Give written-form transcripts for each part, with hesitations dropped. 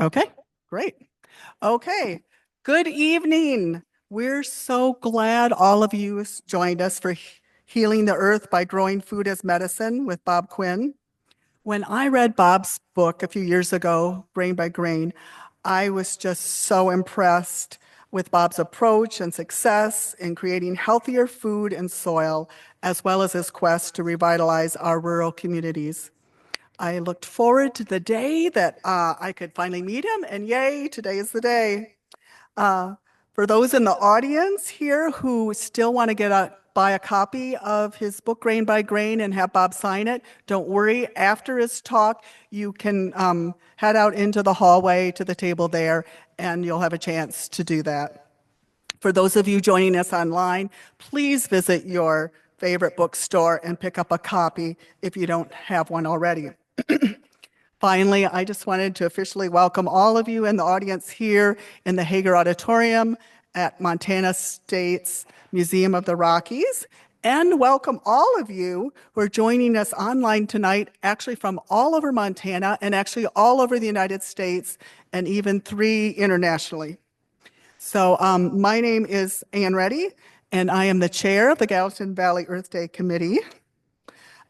Okay, great. Okay, good evening. We're so glad all of you joined us for Healing the Earth by Growing Food as Medicine with Bob Quinn. When I read Bob's book a few years ago, Grain by Grain, I was just so impressed with Bob's approach and success in creating healthier food and soil, as well as his quest to revitalize our rural communities. I looked forward to the day that I could finally meet him, and yay, today is the day. Uh, for those in the audience here who still want to buy a copy of his book, Grain by Grain, and have Bob sign it, don't worry. After his talk, you can head out into the hallway to the table there, and you'll have a chance to do that. For those of you joining us online, please visit your favorite bookstore and pick up a copy if you don't have one already. Finally, I just wanted to officially welcome all of you in the audience here in the Hager Auditorium at Montana State's Museum of the Rockies, and welcome all of you who are joining us online tonight, actually from all over Montana and actually all over the United States and even 3 internationally. So my name is Ann Reddy, and I am the chair of the Gallatin Valley Earth Day Committee.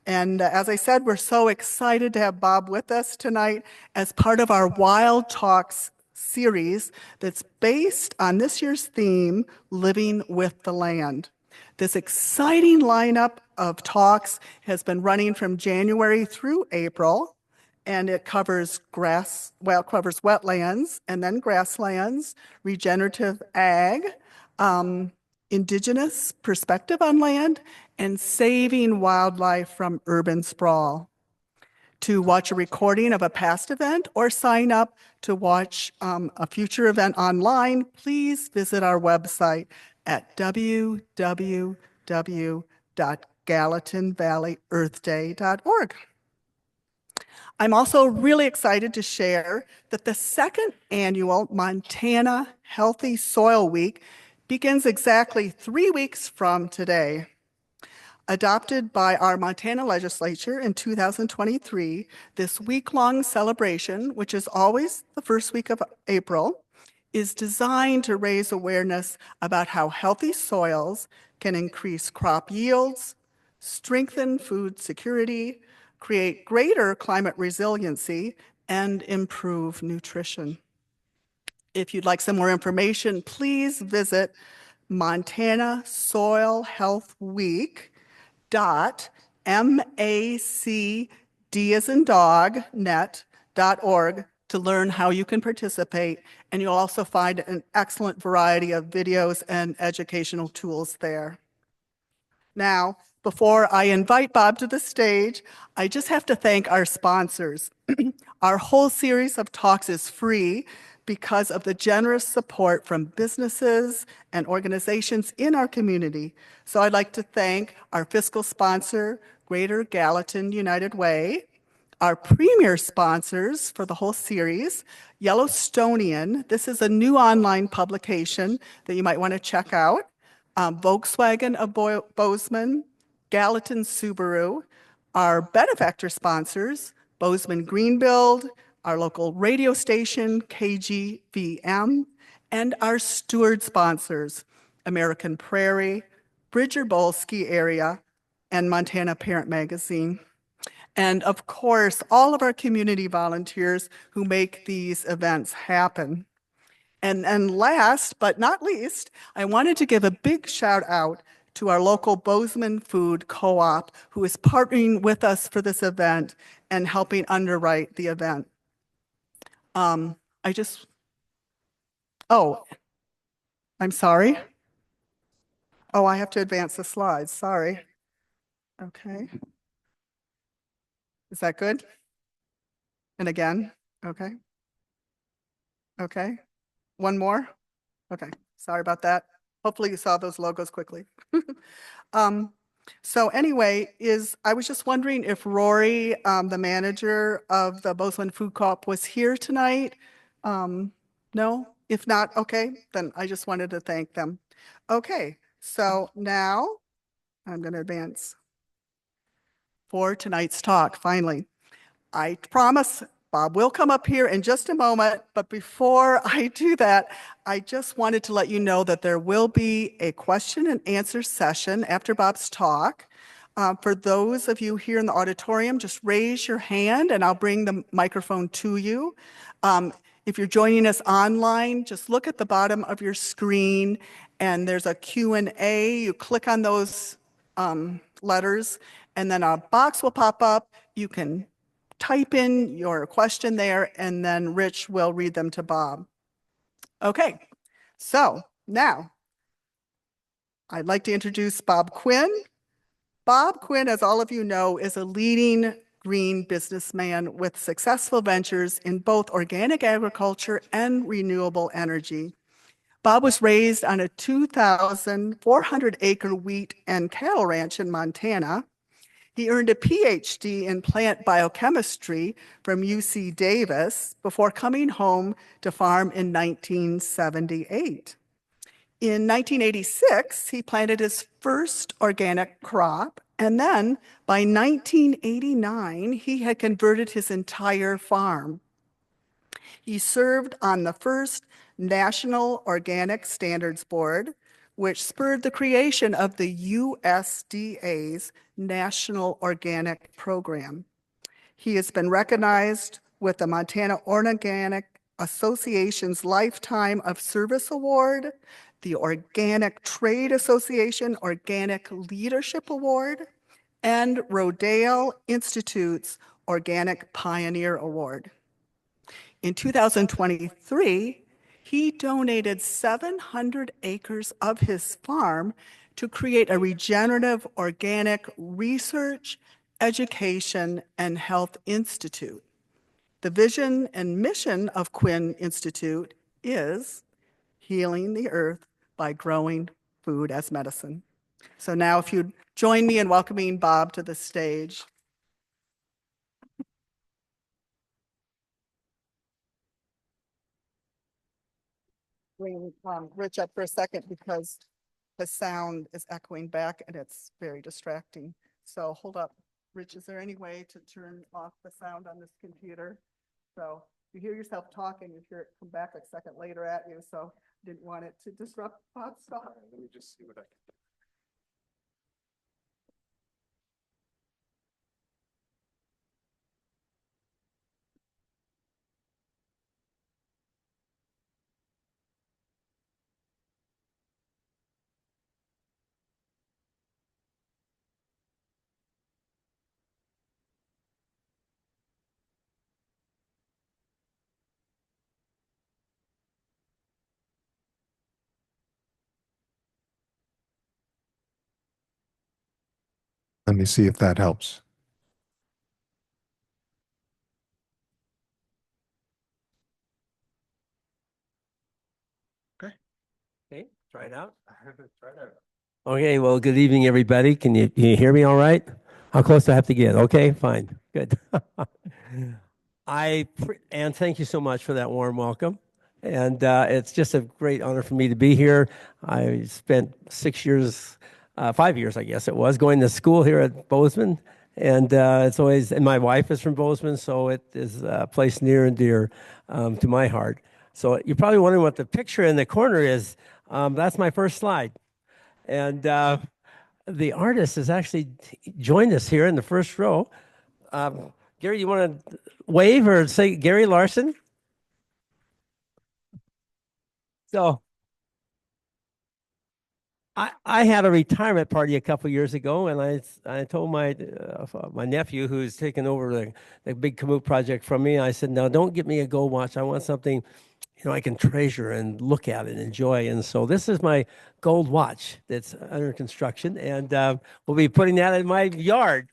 And as I said, we're so excited to have Bob with us tonight as part of our Wild Talks series that's based on this year's theme, Living with the Land. This exciting lineup of talks has been running from January through April, and it covers covers wetlands and then grasslands, regenerative ag, indigenous perspective on land, and saving wildlife from urban sprawl. To watch a recording of a past event or sign up to watch a future event online, please visit our website at www.gallatinvalleyearthday.org. I'm also really excited to share that the second annual Montana Healthy Soil Week begins exactly 3 weeks from today. Adopted by our Montana legislature in 2023, this week-long celebration, which is always the first week of April, is designed to raise awareness about how healthy soils can increase crop yields, strengthen food security, create greater climate resiliency, and improve nutrition. If you'd like some more information, please visit Montana Soil Health Week .macd as in dog net.org to learn how you can participate, and you'll also find an excellent variety of videos and educational tools there. Now, before I invite Bob to the stage, I just have to thank our sponsors. Our whole series of talks is free because of the generous support from businesses and organizations in our community. So I'd like to thank our fiscal sponsor, Greater Gallatin United Way, our premier sponsors for the whole series, Yellowstonian. This is a new online publication that you might want to check out. Volkswagen of Bozeman, Gallatin Subaru, our benefactor sponsors, Bozeman Greenbuild, our local radio station, KGVM, and our steward sponsors, American Prairie, Bridger Bowl Ski Area, and Montana Parent Magazine. And of course, all of our community volunteers who make these events happen. And last but not least, I wanted to give a big shout out to our local Bozeman Food Co-op, who is partnering with us for this event and helping underwrite the event. Oh, I'm sorry. Oh, I have to advance the slides, sorry. Okay. Is that good? And again, okay. Okay, one more. Okay, sorry about that. Hopefully you saw those logos quickly. So anyway, I was just wondering if Rory, the manager of the Bozeman Food Co-op, was here tonight? No? If not, okay, then I just wanted to thank them. Okay, so now I'm going to advance for tonight's talk, finally. I promise Bob will come up here in just a moment, but before I do that, I just wanted to let you know that there will be a question and answer session after Bob's talk. For those of you here in the auditorium, just raise your hand and I'll bring the microphone to you. If you're joining us online, just look at the bottom of your screen and there's a Q&A. You click on those letters and then a box will pop up. You can type in your question there and then Rich will read them to Bob. Okay, so now I'd like to introduce Bob Quinn. Bob Quinn, as all of you know, is a leading green businessman with successful ventures in both organic agriculture and renewable energy. Bob was raised on a 2,400-acre wheat and cattle ranch in Montana. He earned a PhD in plant biochemistry from UC Davis before coming home to farm in 1978. In 1986, he planted his first organic crop, and then by 1989, he had converted his entire farm. He served on the first National Organic Standards Board, which spurred the creation of the USDA's National Organic Program. He has been recognized with the Montana Organic Association's Lifetime of Service Award, the Organic Trade Association Organic Leadership Award, and Rodale Institute's Organic Pioneer Award. In 2023, he donated 700 acres of his farm to create a regenerative organic research, education, and health institute. The vision and mission of Quinn Institute is healing the earth by growing food as medicine. So now if you'd join me in welcoming Bob to the stage. Bring Rich up for a second because the sound is echoing back and it's very distracting. So hold up. Rich, is there any way to turn off the sound on this computer? So you hear yourself talking, you hear it come back a second later at you. So didn't want it to disrupt Bob's talk. Let me just see what I can do. Let me see if that helps. Okay, try it out. Try it out. Okay, well, good evening, everybody. Can you hear me all right? How close do I have to get? Okay, fine, good. And thank you so much for that warm welcome. And it's just a great honor for me to be here. I spent 6 years, 5 years, I guess it was, going to school here at Bozeman. And it's always, and my wife is from Bozeman, so it is a place near and dear to my heart. So you're probably wondering what the picture in the corner is. That's my first slide. And the artist has actually joined us here in the first row. Gary, you want to wave or say Gary Larson? So I had a retirement party a couple years ago, and I told my nephew who's taken over the big Kamut project from me. I said, "No, don't get me a gold watch. I want something, I can treasure and look at and enjoy." And so this is my gold watch that's under construction, and we'll be putting that in my yard.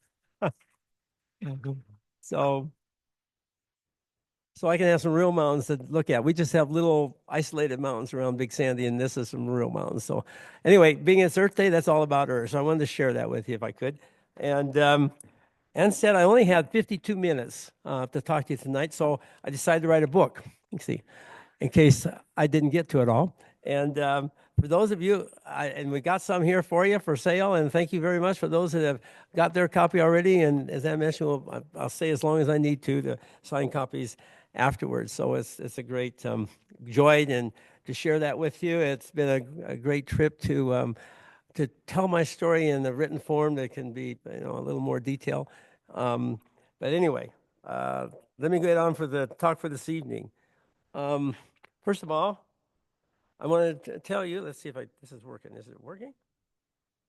So I can have some real mountains to look at. We just have little isolated mountains around Big Sandy, and this is some real mountains. So anyway, being it's Earth Day, that's all about Earth. So I wanted to share that with you if I could. And Ann said I only had 52 minutes to talk to you tonight, so I decided to write a book. You see, in case I didn't get to it all. And for those of you, and we got some here for you for sale, and thank you very much for those that have got their copy already. And as I mentioned, I'll stay as long as I need to sign copies afterwards. So it's a great joy and to share that with you. It's been a great trip to tell my story in a written form that can be a little more detail. But anyway, let me get on for the talk for this evening. First of all, I wanted to tell you, let's see if this is working. Is it working?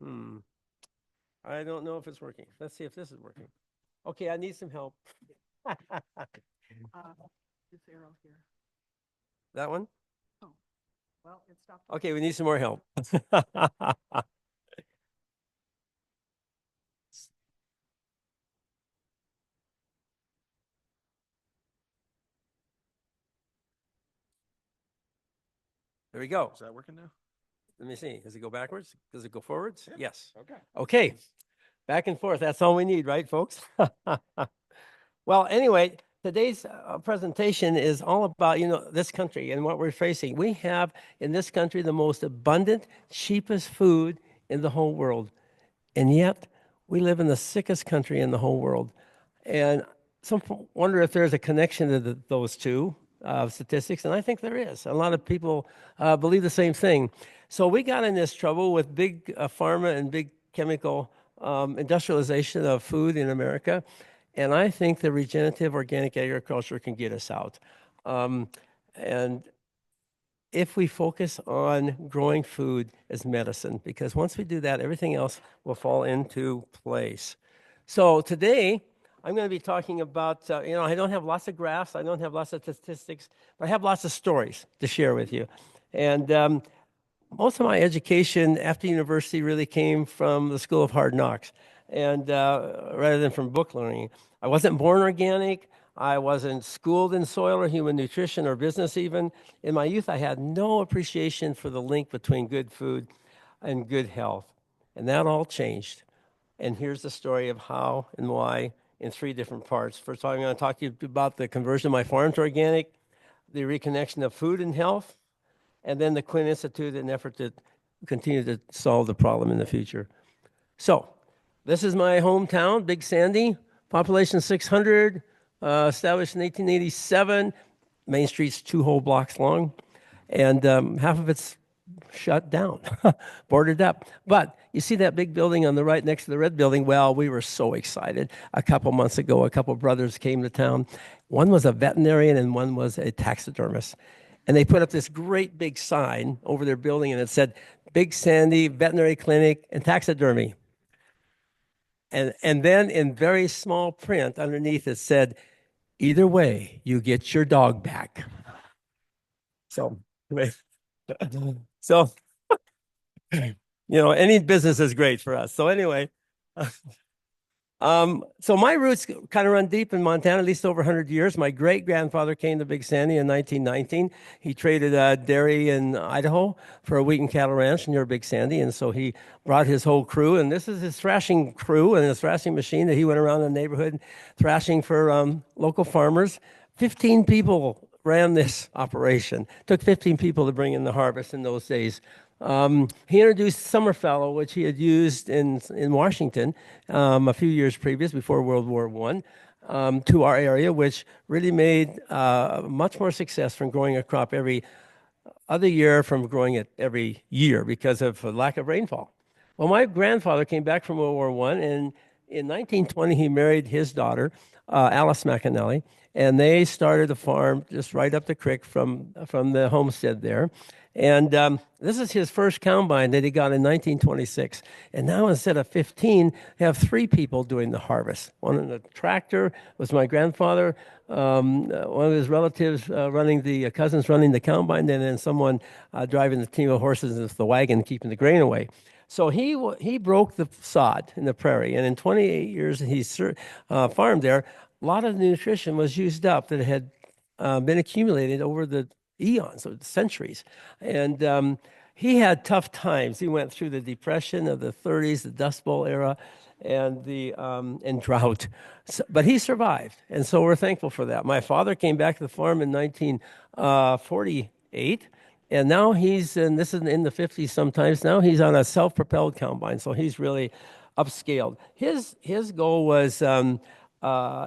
I don't know if it's working. Let's see if this is working. Okay, I need some help. This arrow here. That one? Oh, well, it stopped. Okay, we need some more help. There we go. Is that working now? Let me see. Does it go backwards? Does it go forwards? Yeah. Yes. Okay. Okay. Back and forth. That's all we need, right, folks? Well, anyway, today's presentation is all about, this country and what we're facing. We have in this country the most abundant, cheapest food in the whole world. And yet we live in the sickest country in the whole world. And some wonder if there's a connection to those two statistics, and I think there is. A lot of people believe the same thing. So we got in this trouble with big pharma and big chemical industrialization of food in America, and I think the regenerative organic agriculture can get us out. And if we focus on growing food as medicine, because once we do that, everything else will fall into place. So today, I'm going to be talking about, I don't have lots of graphs, I don't have lots of statistics, but I have lots of stories to share with you. And most of my education after university really came from the School of Hard Knocks, and rather than from book learning. I wasn't born organic. I wasn't schooled in soil or human nutrition or business even. In my youth, I had no appreciation for the link between good food and good health. And that all changed. And here's the story of how and why in 3 different parts. First of all, I'm going to talk to you about the conversion of my farm to organic, the reconnection of food and health, and then the Quinn Institute, an effort to continue to solve the problem in the future. So this is my hometown, Big Sandy, population 600, established in 1887. Main Street's 2 whole blocks long, and half of it's shut down, boarded up. But you see that big building on the right next to the red building? Well, we were so excited. A couple months ago, a couple brothers came to town. One was a veterinarian and one was a taxidermist. And they put up this great big sign over their building, and it said, Big Sandy Veterinary Clinic and Taxidermy. And then in very small print underneath it said, either way, you get your dog back. So, so any business is great for us. So anyway, so my roots kind of run deep in Montana, at least over 100 years. My great-grandfather came to Big Sandy in 1919. He traded dairy in Idaho for a wheat and cattle ranch near Big Sandy, and so he brought his whole crew, and this is his thrashing crew and his thrashing machine that he went around the neighborhood thrashing for local farmers. 15 people ran this operation. Took 15 people to bring in the harvest in those days. He introduced summer fallow, which he had used in Washington a few years previous, before World War I, to our area, which really made much more success from growing a crop every other year from growing it every year because of a lack of rainfall. Well, my grandfather came back from World War I, and in 1920 he married his daughter, Alice McAnally, and they started a farm just right up the creek from the homestead there. And this is his first combine that he got in 1926. And now instead of 15, they have 3 people doing the harvest. One in the tractor was my grandfather, one of his relatives cousins running the combine, and then someone driving the team of horses with the wagon, keeping the grain away. So he broke the sod in the prairie, and in 28 years he farmed there. A lot of the nutrition was used up that had been accumulated over the eons, or centuries. And he had tough times. He went through the Depression of the 30s, the Dust Bowl era, and drought. But he survived, and so we're thankful for that. My father came back to the farm in 1948, And now he's, and this is in the 50s sometimes, now he's on a self-propelled combine, so he's really upscaled. His goal was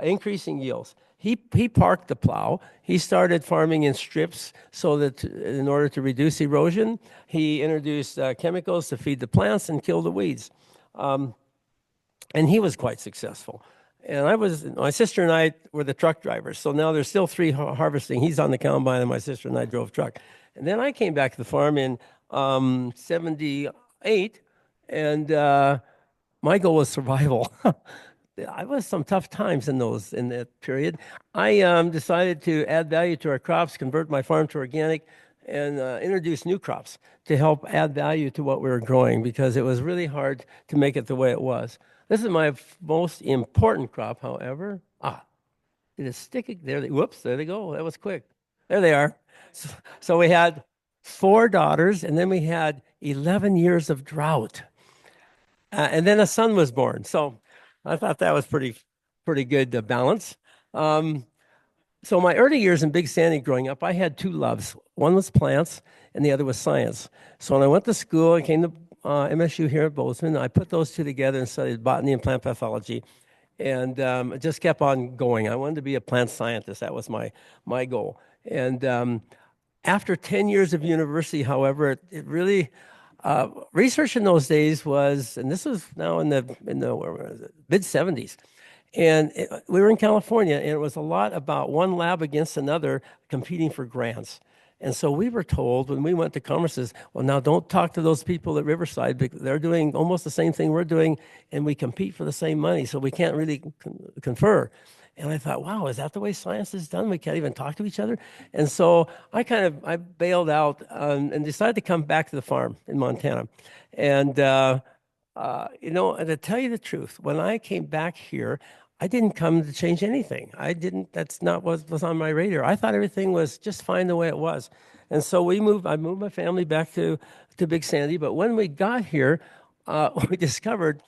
increasing yields. He parked the plow. He started farming in strips so that in order to reduce erosion, he introduced chemicals to feed the plants and kill the weeds. And he was quite successful. And my sister and I were the truck drivers. So now there's still three harvesting. He's on the combine, and my sister and I drove truck. And then I came back to the farm in 78, and my goal was survival. I was some tough times in that period. I decided to add value to our crops, convert my farm to organic, and introduce new crops to help add value to what we were growing because it was really hard to make it the way it was. This is my most important crop, however. Did it stick? Whoops, there they go. That was quick. There they are. So we had 4 daughters, and then we had 11 years of drought. And then a son was born. So I thought that was pretty good balance. So my early years in Big Sandy growing up, I had 2 loves. One was plants, and the other was science. So when I went to school, I came to MSU here at Bozeman. I put those 2 together and studied botany and plant pathology, and it just kept on going. I wanted to be a plant scientist. That was my goal. And after 10 years of university, however, it really research in those days was, and this was now in the mid 70s, and we were in California, and it was a lot about one lab against another competing for grants. And so we were told when we went to conferences, well, now don't talk to those people at Riverside because they're doing almost the same thing we're doing, and we compete for the same money, so we can't really confer. And I thought, wow, is that the way science is done? We can't even talk to each other. And so I bailed out and decided to come back to the farm in Montana. And, and to tell you the truth, when I came back here, I didn't come to change anything. That's not what was on my radar. I thought everything was just fine the way it was. And so I moved my family back to Big Sandy. But when we got here, we discovered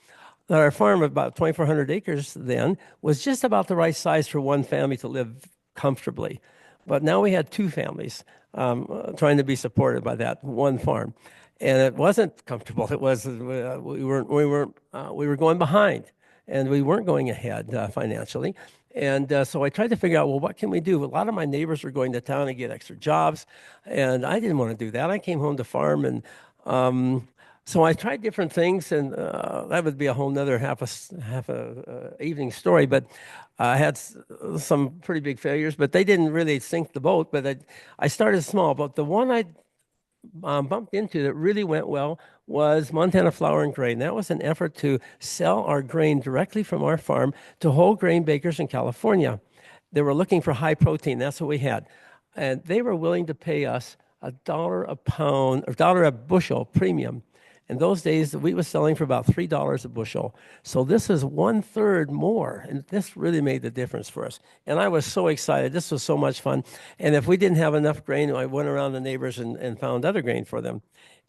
that our farm, about 2,400 acres then, was just about the right size for one family to live comfortably. But now we had 2 families trying to be supported by that one farm. And it wasn't comfortable. It was we were going behind, and we weren't going ahead financially. And so I tried to figure out, well, what can we do? A lot of my neighbors were going to town to get extra jobs, and I didn't want to do that. I came home to farm, and so I tried different things, and that would be a whole nother half a evening story. But I had some pretty big failures, but they didn't really sink the boat. But I started small. But the one I bumped into that really went well was Montana Flour and Grain. That was an effort to sell our grain directly from our farm to whole grain bakers in California. They were looking for high protein. That's what we had. And they were willing to pay us $1 a pound, or $1 a bushel premium. In those days, the wheat was selling for about $3 a bushel. So this is 1/3 more, and this really made the difference for us. And I was so excited. This was so much fun. And if we didn't have enough grain, I went around the neighbors and found other grain for them.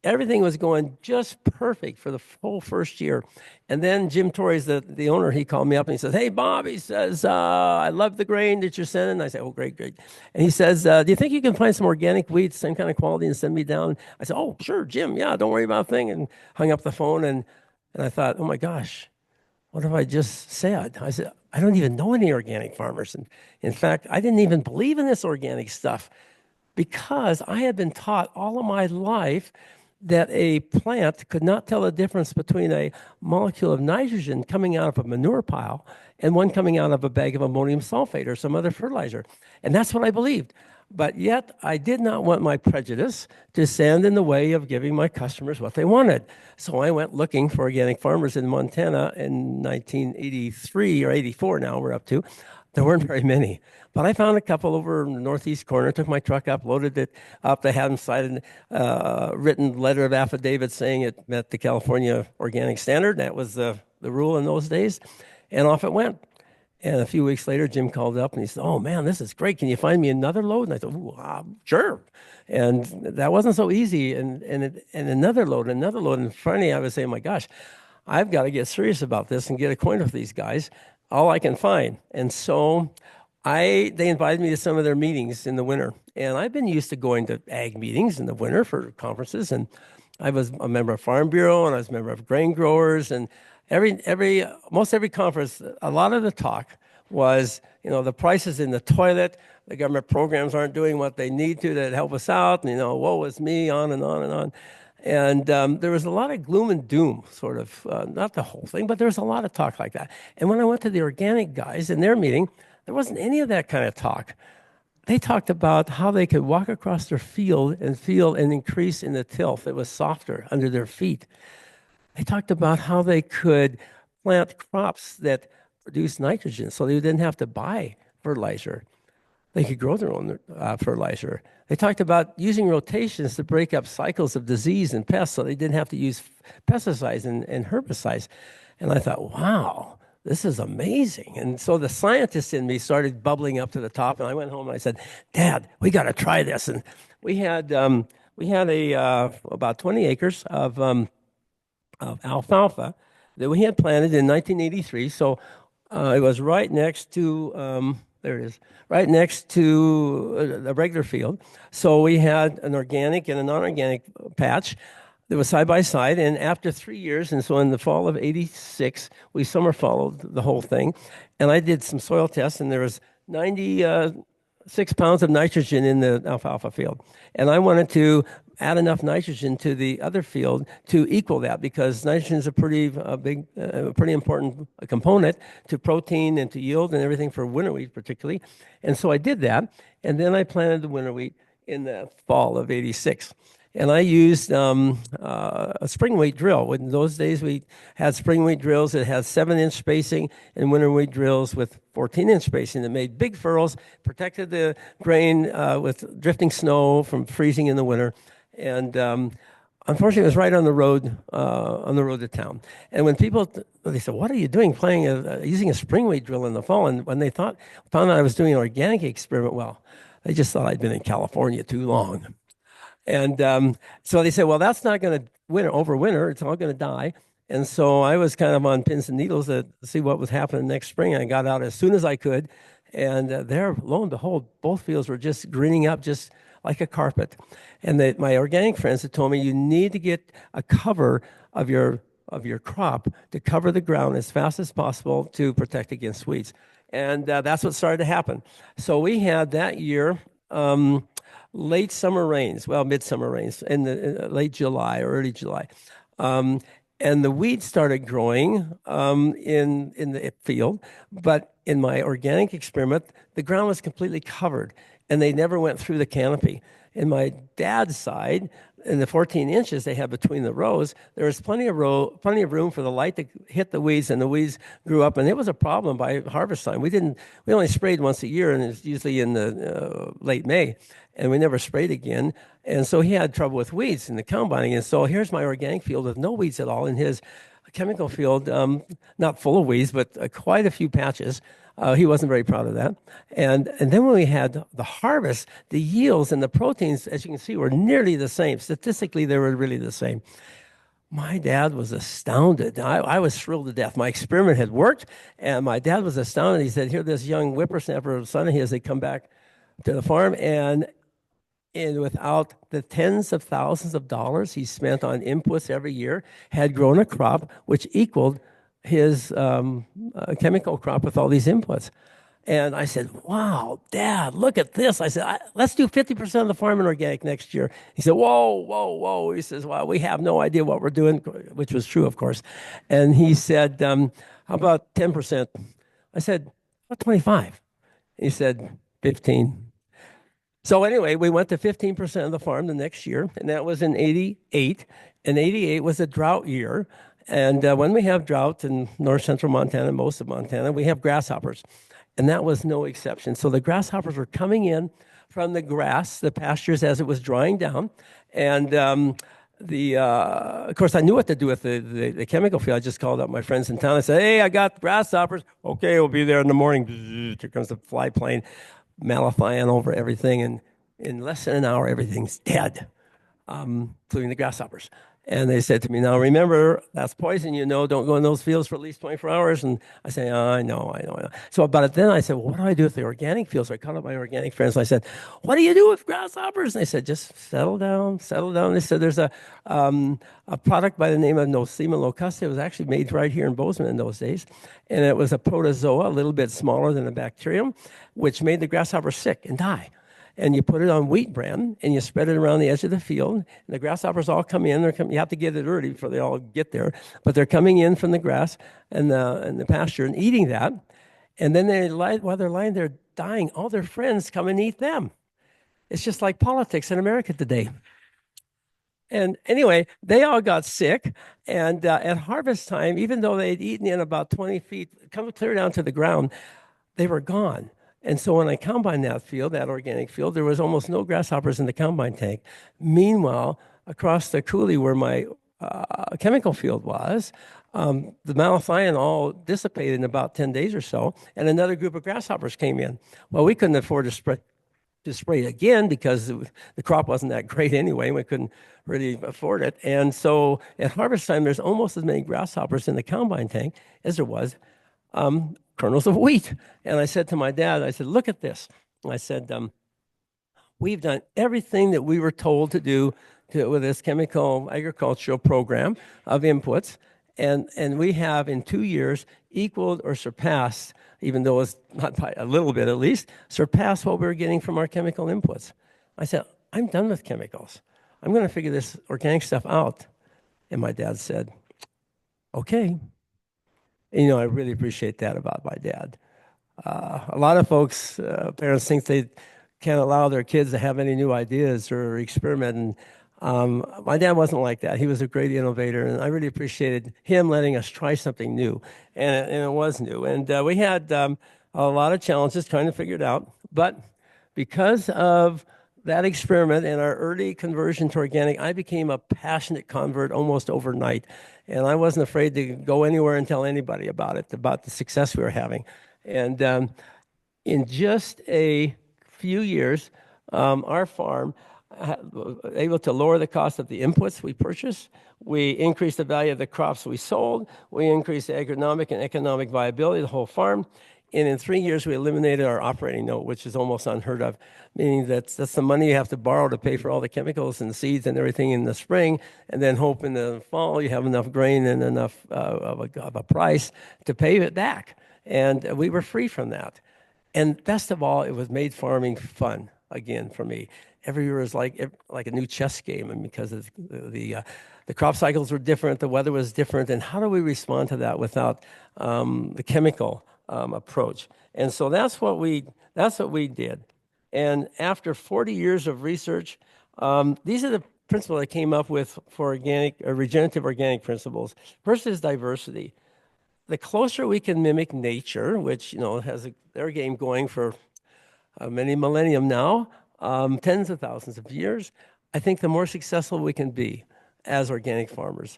Everything was going just perfect for the whole first year. And then Jim Torrey's the owner. He called me up and he says, "Hey, Bob," he says, "I love the grain that you're sending." I said, "Oh, great, great." And he says, "Do you think you can find some organic wheat, same kind of quality, and send me down?" I said, "Oh, sure, Jim. Yeah, don't worry about a thing." And hung up the phone. And I thought, oh, my gosh, what have I just said? I said, I don't even know any organic farmers. And in fact, I didn't even believe in this organic stuff because I had been taught all of my life that a plant could not tell the difference between a molecule of nitrogen coming out of a manure pile and one coming out of a bag of ammonium sulfate or some other fertilizer. And that's what I believed. But yet I did not want my prejudice to stand in the way of giving my customers what they wanted. So I went looking for organic farmers in Montana in 1983 or 84 now we're up to. There weren't very many. But I found a couple over in the northeast corner, took my truck up, loaded it up. They had them cited written letter of affidavit saying it met the California organic standard. That was the rule in those days. And off it went. And a few weeks later, Jim called up and he said, "Oh, man, this is great. Can you find me another load?" And I thought, sure. And that wasn't so easy. And another load. And finally, I was saying, my gosh, I've got to get serious about this and get acquainted with these guys. All I can find. And so They invited me to some of their meetings in the winter, and I've been used to going to ag meetings in the winter for conferences. And I was a member of Farm Bureau, and I was a member of Grain Growers, and most every conference, a lot of the talk was, the prices in the toilet, the government programs aren't doing what they need to help us out, and woe is me, on and on and on. And there was a lot of gloom and doom, sort of, not the whole thing, but there was a lot of talk like that. And when I went to the organic guys in their meeting, there wasn't any of that kind of talk. They talked about how they could walk across their field and feel an increase in the tilth. It was softer under their feet. They talked about how they could plant crops that produce nitrogen so they didn't have to buy fertilizer. They could grow their own fertilizer. They talked about using rotations to break up cycles of disease and pests so they didn't have to use pesticides and herbicides. And I thought, wow, this is amazing. And so the scientist in me started bubbling up to the top, and I went home and I said, Dad, we got to try this. And we had about 20 acres of alfalfa that we had planted in 1983. So it was right next to, there it is, right next to the regular field. So we had an organic and a non-organic patch that was side by side. And after 3 years, and so in the fall of '86, we summer followed the whole thing. And I did some soil tests, and there was 96 pounds of nitrogen in the alfalfa field. And I wanted to add enough nitrogen to the other field to equal that, because nitrogen is a pretty important component to protein and to yield and everything for winter wheat particularly. And so I did that, and then I planted the winter wheat in the fall of '86. And I used a spring wheat drill. In those days, we had spring wheat drills that had 7-inch spacing and winter wheat drills with 14-inch spacing that made big furrows, protected the grain with drifting snow from freezing in the winter. And unfortunately, it was right on the road to town. And when people, they said, "What are you doing using a spring wheat drill in the fall?" And when they found out I was doing an organic experiment, well, they just thought I'd been in California too long. And so they said, well, that's not going to overwinter. It's all going to die. And so I was kind of on pins and needles to see what was happening next spring. I got out as soon as I could. And there, lo and behold, both fields were just greening up just like a carpet. And my organic friends had told me, you need to get a cover of your crop to cover the ground as fast as possible to protect against weeds. And that's what started to happen. So we had that year late summer rains, midsummer rains in the late July or early July. And the weeds started growing in the field. But in my organic experiment, the ground was completely covered, and they never went through the canopy. In my dad's side, in the 14 inches they had between the rows, there was plenty of room for the light to hit the weeds, and the weeds grew up. And it was a problem by harvest time. We only sprayed once a year, and it's usually in the late May, and we never sprayed again. And so he had trouble with weeds in the combining. And so here's my organic field with no weeds at all, in his chemical field, not full of weeds, but quite a few patches. He wasn't very proud of that. And then when we had the harvest, the yields and the proteins, as you can see, were nearly the same. Statistically, they were really the same. My dad was astounded. I was thrilled to death. My experiment had worked, and my dad was astounded. He said, here, this young whippersnapper son of his, they come back to the farm, and without the tens of thousands of dollars he spent on inputs every year, had grown a crop which equaled his chemical crop with all these inputs. And I said, wow, Dad, look at this. I said, let's do 50% of the farm in organic next year. He said, whoa, whoa, whoa. He says, well, we have no idea what we're doing, which was true, of course. And he said, how about 10%? I said, what, 25? He said, 15. So anyway, we went to 15% of the farm the next year, and that was in '88. And '88 was a drought year. And when we have drought in north central Montana, most of Montana, we have grasshoppers. And that was no exception. So the grasshoppers were coming in from the grass, the pastures, as it was drying down. And of course, I knew what to do with the chemical field. I just called up my friends in town. I said, hey, I got grasshoppers. Okay, we'll be there in the morning. Bzzz, here comes the fly plane, malathion over everything. And in less than an hour, everything's dead, including the grasshoppers. And they said to me, now remember, that's poison, don't go in those fields for at least 24 hours. And I say, oh, I know. So about then I said, well, what do I do with the organic fields? So I called up my organic friends and I said, what do you do with grasshoppers? And they said, just settle down. They said, there's a product by the name of Nosema locusta. It was actually made right here in Bozeman in those days. And it was a protozoa, a little bit smaller than a bacterium, which made the grasshopper sick and die. And you put it on wheat bran, and you spread it around the edge of the field. And the grasshoppers all come in. You have to get it early before they all get there. But they're coming in from the grass and the pasture and eating that. And then while they're lying there dying, all their friends come and eat them. It's just like politics in America today. And anyway, they all got sick. And at harvest time, even though they'd eaten in about 20 feet, come clear down to the ground, they were gone. And so when I combined that field, that organic field, there was almost no grasshoppers in the combine tank. Meanwhile, across the coulee where my chemical field was, the malathion all dissipated in about 10 days or so, and another group of grasshoppers came in. Well, we couldn't afford to spray again because the crop wasn't that great anyway. We couldn't really afford it. And so at harvest time, there's almost as many grasshoppers in the combine tank as there was kernels of wheat. And I said to my dad, I said, look at this. I said, we've done everything that we were told to do with this chemical agricultural program of inputs. And we have in 2 years equaled or surpassed, even though it's not by a little bit at least, surpassed what we were getting from our chemical inputs. I said, I'm done with chemicals. I'm going to figure this organic stuff out. And my dad said, okay. And, I really appreciate that about my dad. A lot of folks, parents think they can't allow their kids to have any new ideas or experiment. And my dad wasn't like that. He was a great innovator, and I really appreciated him letting us try something new. And it was new. And we had a lot of challenges trying to figure it out. But because of that experiment and our early conversion to organic, I became a passionate convert almost overnight. And I wasn't afraid to go anywhere and tell anybody about it, about the success we were having. And in just a few years, our farm was able to lower the cost of the inputs we purchased. We increased the value of the crops we sold. We increased the agronomic and economic viability of the whole farm. And in 3 years, we eliminated our operating note, which is almost unheard of, meaning that's the money you have to borrow to pay for all the chemicals and seeds and everything in the spring, and then hope in the fall you have enough grain and enough of a price to pay it back. And we were free from that. And best of all, it was made farming fun again for me. Every year was like a new chess game, and because of the crop cycles were different, the weather was different, and how do we respond to that without the chemical approach? And so that's what we did. And after 40 years of research, these are the principles I came up with for organic or regenerative organic principles. First is diversity. The closer we can mimic nature, which has their game going for many millennium now, tens of thousands of years, I think the more successful we can be as organic farmers.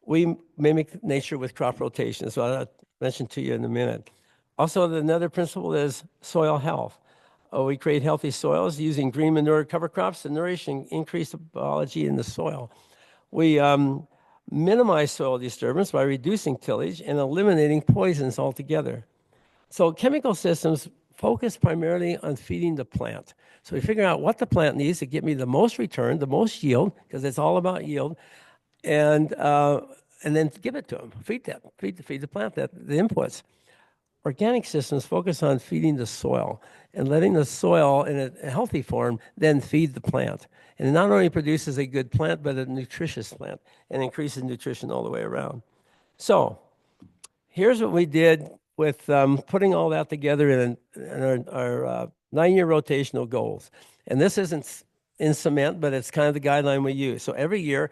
We mimic nature with crop rotation, so I'll mention to you in a minute. Also, another principle is soil health. We create healthy soils using green manure cover crops to nourish and increase the biology in the soil. We minimize soil disturbance by reducing tillage and eliminating poisons altogether. So chemical systems focus primarily on feeding the plant. So we figure out what the plant needs to get me the most return, the most yield, because it's all about yield, and then give it to them. Feed the plant the inputs. Organic systems focus on feeding the soil and letting the soil in a healthy form then feed the plant. And it not only produces a good plant, but a nutritious plant and increases nutrition all the way around. So here's what we did with putting all that together in our 9-year rotational goals. And this isn't in cement, but it's kind of the guideline we use. So every year,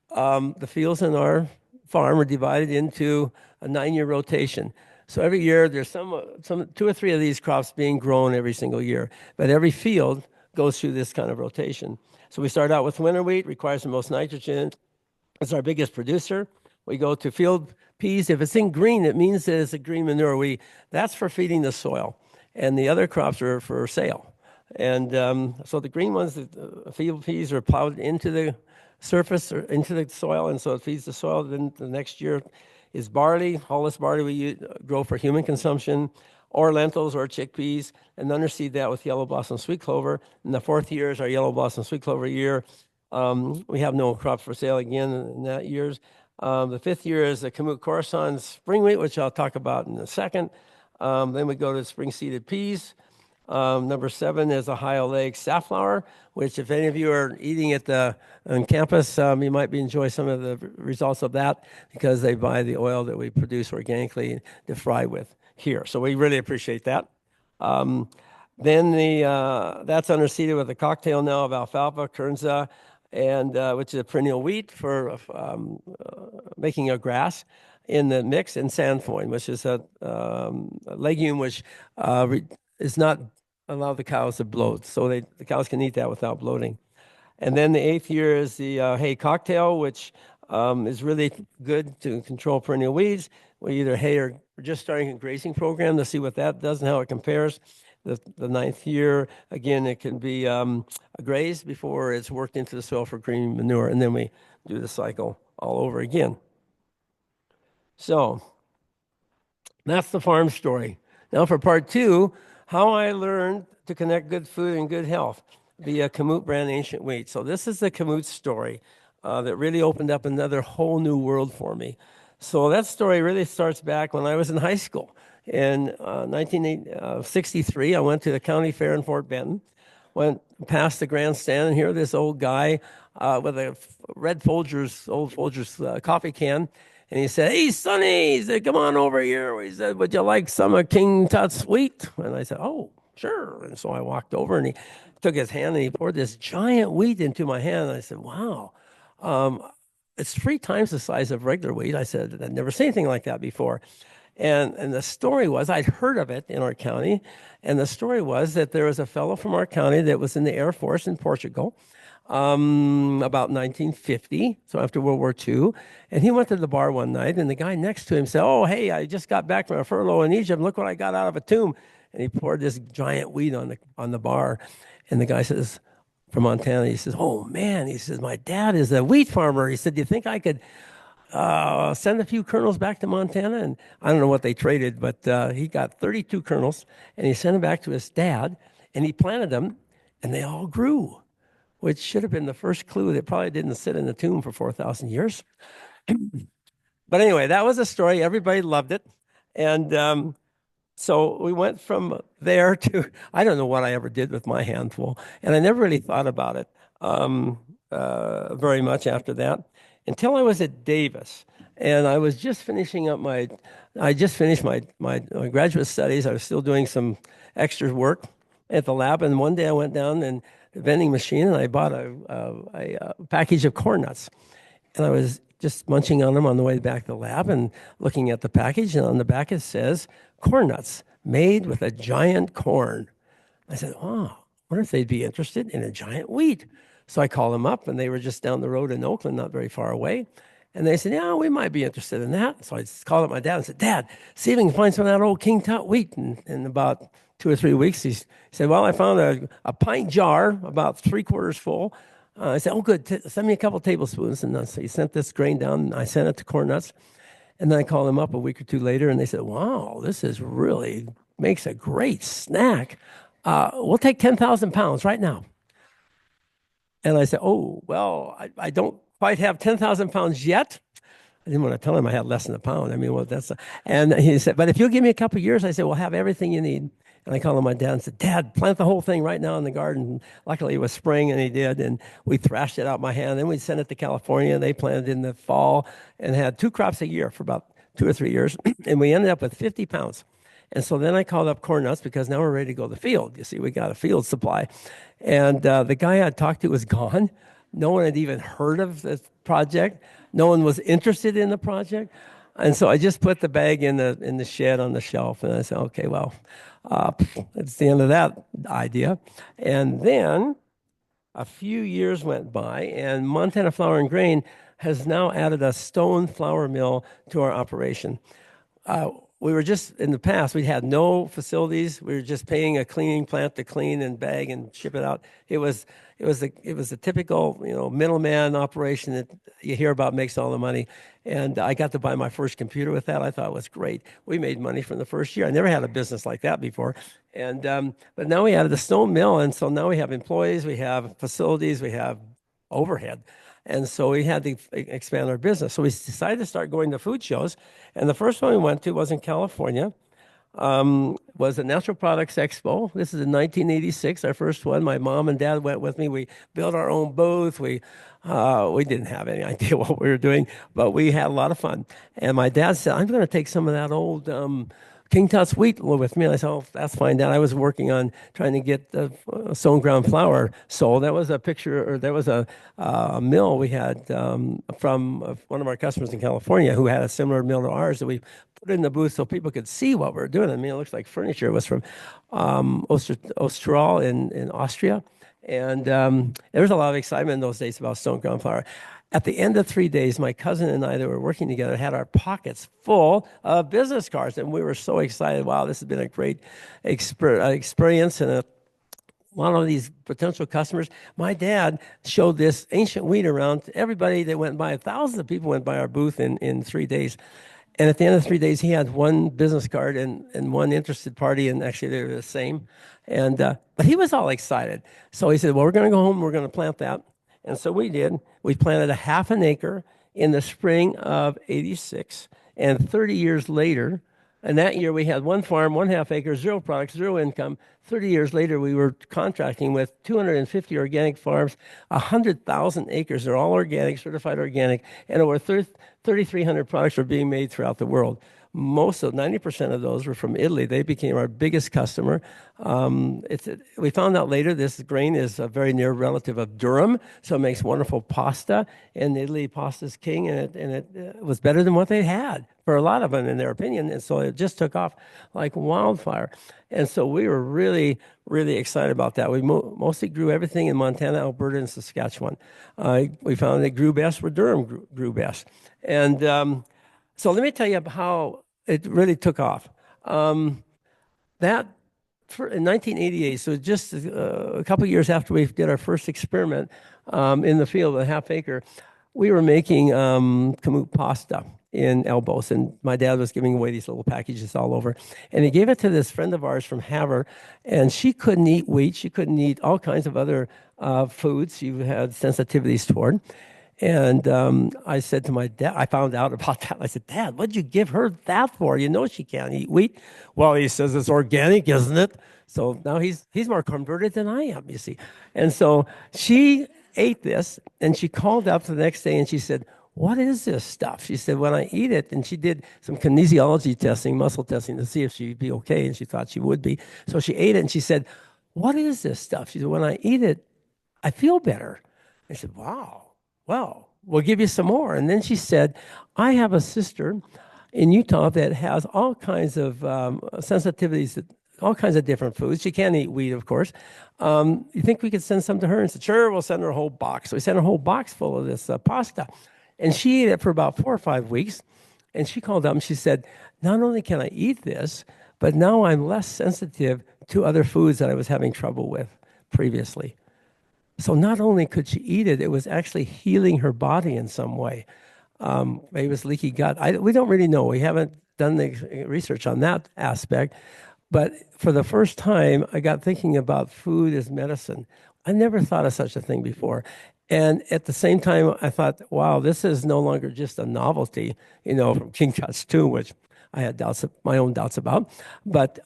the fields in our farm are divided into a 9-year rotation. So every year, there's some 2 or 3 of these crops being grown every single year. But every field goes through this kind of rotation. So we start out with winter wheat, requires the most nitrogen. It's our biggest producer. We go to field peas. If it's in green, it means that it's a green manure. That's for feeding the soil. And the other crops are for sale. And so the green ones, the field peas, are plowed into the surface or into the soil, and so it feeds the soil. Then the next year is barley. All this barley we grow for human consumption, or lentils or chickpeas, and underseed that with yellow blossom sweet clover. And the fourth year is our yellow blossom sweet clover year. We have no crop for sale again in that year's. The fifth year is the Kamut Coruscant spring wheat, which I'll talk about in a second. Then we go to spring seeded peas. Number 7 is Ohio Lake safflower, which if any of you are eating at on campus, you might enjoy some of the results of that because they buy the oil that we produce organically to fry with here. So we really appreciate that. Then that's underseeded with a cocktail now of alfalfa, kernza, and which is a perennial wheat for making a grass in the mix, and sandfoin, which is a legume which is not allow the cows to bloat, so the cows can eat that without bloating. And then the 8th year is the hay cocktail, which is really good to control perennial weeds. We either hay or we're just starting a grazing program to see what that does and how it compares. The 9th year, again, it can be grazed before it's worked into the soil for green manure, and then we do the cycle all over again. So that's the farm story. Now for part 2, how I learned to connect good food and good health via Kamut brand ancient wheat. So this is the Kamut story that really opened up another whole new world for me. So that story really starts back when I was in high school. In 1963, I went to the county fair in Fort Benton, went past the grandstand, and here this old guy with a red old Folgers coffee can. And he said, "Hey, Sonny," he said, "come on over here." He said, "Would you like some of King Tut's wheat?" And I said, "Oh, sure." And so I walked over, and he took his hand, and he poured this giant wheat into my hand. And I said, "Wow, it's 3 times the size of regular wheat." I said, "I'd never seen anything like that before." And the story was, I'd heard of it in our county, and the story was that there was a fellow from our county that was in the Air Force in Portugal, about 1950, so after World War II. And he went to the bar one night, and the guy next to him said, "Oh, hey, I just got back from a furlough in Egypt. Look what I got out of a tomb." And he poured this giant wheat on the bar. And the guy says, from Montana, he says, "Oh, man," he says, "my dad is a wheat farmer." He said, "Do you think I could send a few kernels back to Montana?" And I don't know what they traded, but he got 32 kernels, and he sent them back to his dad, and he planted them, and they all grew, which should have been the first clue that probably didn't sit in the tomb for 4,000 years. But anyway, that was a story. Everybody loved it. And so we went from there to, I don't know what I ever did with my handful. And I never really thought about it very much after that until I was at Davis. And I was just finishing up my graduate studies. I was still doing some extra work at the lab. And one day I went down and vending machine, and I bought a package of corn nuts. And I was just munching on them on the way back to the lab and looking at the package, and on the back it says, "corn nuts made with a giant corn." I said, "Oh, I wonder if they'd be interested in a giant wheat." So I called them up, and they were just down the road in Oakland, not very far away. And they said, "Yeah, we might be interested in that." So I called up my dad and said, "Dad, see if we can find some of that old King Tut wheat." And in about 2 or 3 weeks, he said, "Well, I found a pint jar, about 3/4 full." I said, "Oh, good. Send me a couple tablespoons." And so he sent this grain down, and I sent it to Corn Nuts. And then I called them up a week or 2 later, and they said, "Wow, this is really makes a great snack. We'll take 10,000 pounds right now." And I said, "Oh, well, I don't quite have 10,000 pounds yet." I didn't want to tell him I had less than a pound. I mean, well, and he said, "But if you'll give me a couple of years," I said, "we'll have everything you need." And I called him my dad and said, "Dad, plant the whole thing right now in the garden." And luckily it was spring, and he did. And we thrashed it out my hand. Then we sent it to California, and they planted in the fall and had 2 crops a year for about 2 or 3 years. And we ended up with 50 pounds. And so then I called up Corn Nuts because now we're ready to go to the field. You see, we got a field supply. And the guy I talked to was gone. No one had even heard of this project. No one was interested in the project. And so I just put the bag in the shed on the shelf, and I said, "Okay, well, that's the end of that idea." And then a few years went by, and Montana Flour and Grain has now added a stone flour mill to our operation. we were just in the past, we had no facilities. We were just paying a cleaning plant to clean and bag and ship it out. It was a typical, middleman operation that you hear about makes all the money. And I got to buy my first computer with that. I thought it was great. We made money from the first year. I never had a business like that before. And but now we added the stone mill, and so now we have employees, we have facilities, we have overhead. And so we had to expand our business. So we decided to start going to food shows. And the first one we went to was in California, was a Natural Products Expo. This is in 1986, our first one. My mom and dad went with me. We built our own booth. We didn't have any idea what we were doing, but we had a lot of fun. And my dad said, I'm going to take some of that old King Tut's wheat with me. And I said, oh, that's fine, Dad. I was working on trying to get the stone ground flour sold. That was a picture, or there was a mill we had from one of our customers in California who had a similar mill to ours that we put in the booth so people could see what we were doing. I mean, it looks like furniture. It was from Ostertal in Austria. And there was a lot of excitement in those days about stone ground flour. At the end of 3 days, my cousin and I that were working together had our pockets full of business cards, and we were so excited. Wow, this has been a great experience and a lot of these potential customers. My dad showed this ancient wheat around to everybody that went by. Thousands of people went by our booth in 3 days. And at the end of 3 days, he had one business card and one interested party, and actually they were the same. And but he was all excited. So he said, well, we're going to go home. We're going to plant that. And so we did. We planted a half an acre in the spring of '86. And 30 years later, and that year we had one farm, 1/2 acre, 0 products, 0 income. 30 years later, we were contracting with 250 organic farms, 100,000 acres. They're all organic, certified organic, and over 3,300 products are being made throughout the world. 90% of those were from Italy. They became our biggest customer. We found out later this grain is a very near relative of durum, so it makes wonderful pasta. In Italy, pasta's king, and it was better than what they had for a lot of them, in their opinion. And so it just took off like wildfire. And so we were really, really excited about that. We mostly grew everything in Montana, Alberta, and Saskatchewan. We found that grew best where Durham grew best. And so let me tell you how it really took off. In 1988, so just a couple of years after we did our first experiment in the field, a half acre, we were making Kamut pasta in Elbows, and my dad was giving away these little packages all over. And he gave it to this friend of ours from Havre, and she couldn't eat wheat. She couldn't eat all kinds of other foods she had sensitivities toward. And I said to my dad, I found out about that. I said, Dad, what'd you give her that for? You know she can't eat wheat. Well, he says it's organic, isn't it? So now he's more converted than I am, you see. And so she ate this, and she called up the next day, and she said, what is this stuff? She said, when I eat it, and she did some kinesiology testing, muscle testing, to see if she'd be okay, and she thought she would be. So she ate it, and she said, what is this stuff? She said, when I eat it, I feel better. I said, wow. Well, we'll give you some more. And then she said, I have a sister in Utah that has all kinds of sensitivities to all kinds of different foods. She can't eat wheat, of course. You think we could send some to her? And said, sure, we'll send her a whole box. So we sent her a whole box full of this pasta. And she ate it for about 4 or 5 weeks. And she called up and she said, not only can I eat this, but now I'm less sensitive to other foods that I was having trouble with previously. So not only could she eat it, it was actually healing her body in some way. Maybe it was leaky gut. We don't really know. We haven't done the research on that aspect. But for the first time, I got thinking about food as medicine. I never thought of such a thing before. And at the same time, I thought, wow, this is no longer just a novelty, from King Tut's tomb, which I had my own doubts about. But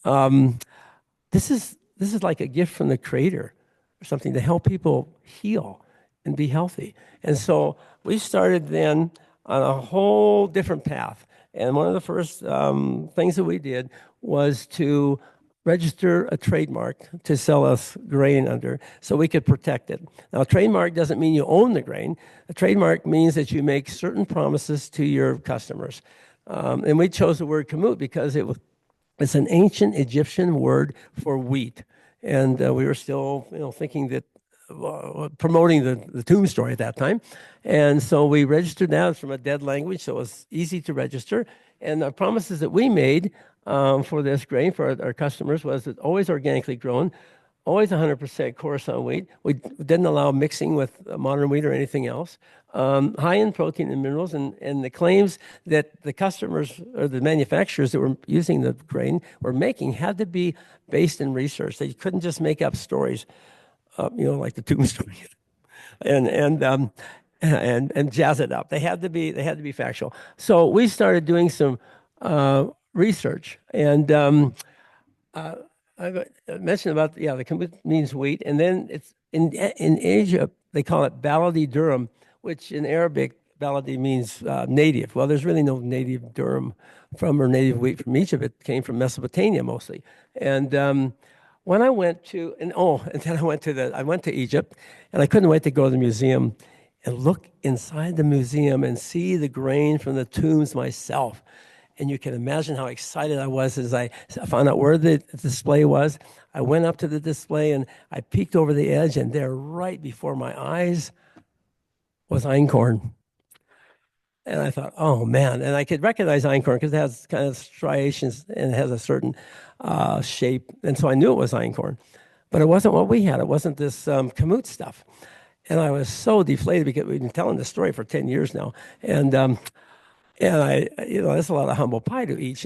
this is like a gift from the Creator, or something to help people heal and be healthy. And so we started then on a whole different path. And one of the first things that we did was to register a trademark to sell us grain under so we could protect it. Now, a trademark doesn't mean you own the grain. A trademark means that you make certain promises to your customers. And we chose the word Kamut because it's an ancient Egyptian word for wheat. And we were still, thinking that promoting the tomb story at that time. And so we registered that. It's from a dead language, so it was easy to register. And the promises that we made for this grain for our customers was that always organically grown, always 100% Coruscant wheat. We didn't allow mixing with modern wheat or anything else. High in protein and minerals, and the claims that the customers or the manufacturers that were using the grain were making had to be based in research. They couldn't just make up stories, like the tomb story, and jazz it up. They had to be factual. So we started doing some research, and I mentioned about the Kamut means wheat, and then it's in Asia they call it baladi durum, which in Arabic baladi means native. Well, there's really no native durum or native wheat from Egypt. It came from Mesopotamia mostly. And when I went to and then I went to Egypt, and I couldn't wait to go to the museum and look inside the museum and see the grain from the tombs myself. And you can imagine how excited I was as I found out where the display was. I went up to the display and I peeked over the edge, and there right before my eyes was einkorn. And I thought, oh man, and I could recognize einkorn because it has kind of striations and it has a certain shape. And so I knew it was einkorn, but it wasn't what we had. It wasn't this Kamut stuff. And I was so deflated because we've been telling this story for 10 years now. And I, that's a lot of humble pie to eat,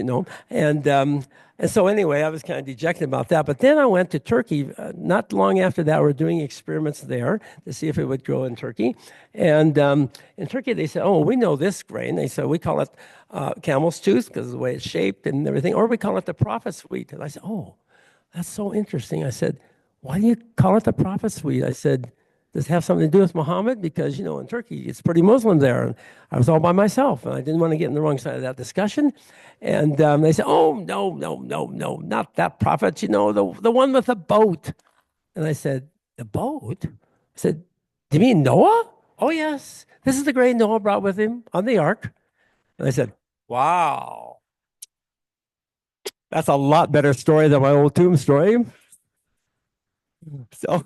And so anyway, I was kind of dejected about that. But then I went to Turkey. Not long after that, we're doing experiments there to see if it would grow in Turkey. And in Turkey, they said, oh, we know this grain. They said, we call it camel's tooth because of the way it's shaped and everything. Or we call it the prophet's wheat. And I said, oh, that's so interesting. I said, why do you call it the prophet's wheat? I said, does it have something to do with Muhammad? Because, in Turkey, it's pretty Muslim there. And I was all by myself, and I didn't want to get in the wrong side of that discussion. And they said, oh, no, not that prophet, the one with the boat. And I said, the boat? I said, do you mean Noah? Oh, yes. This is the grain Noah brought with him on the ark. And I said, wow. That's a lot better story than my old tomb story. So...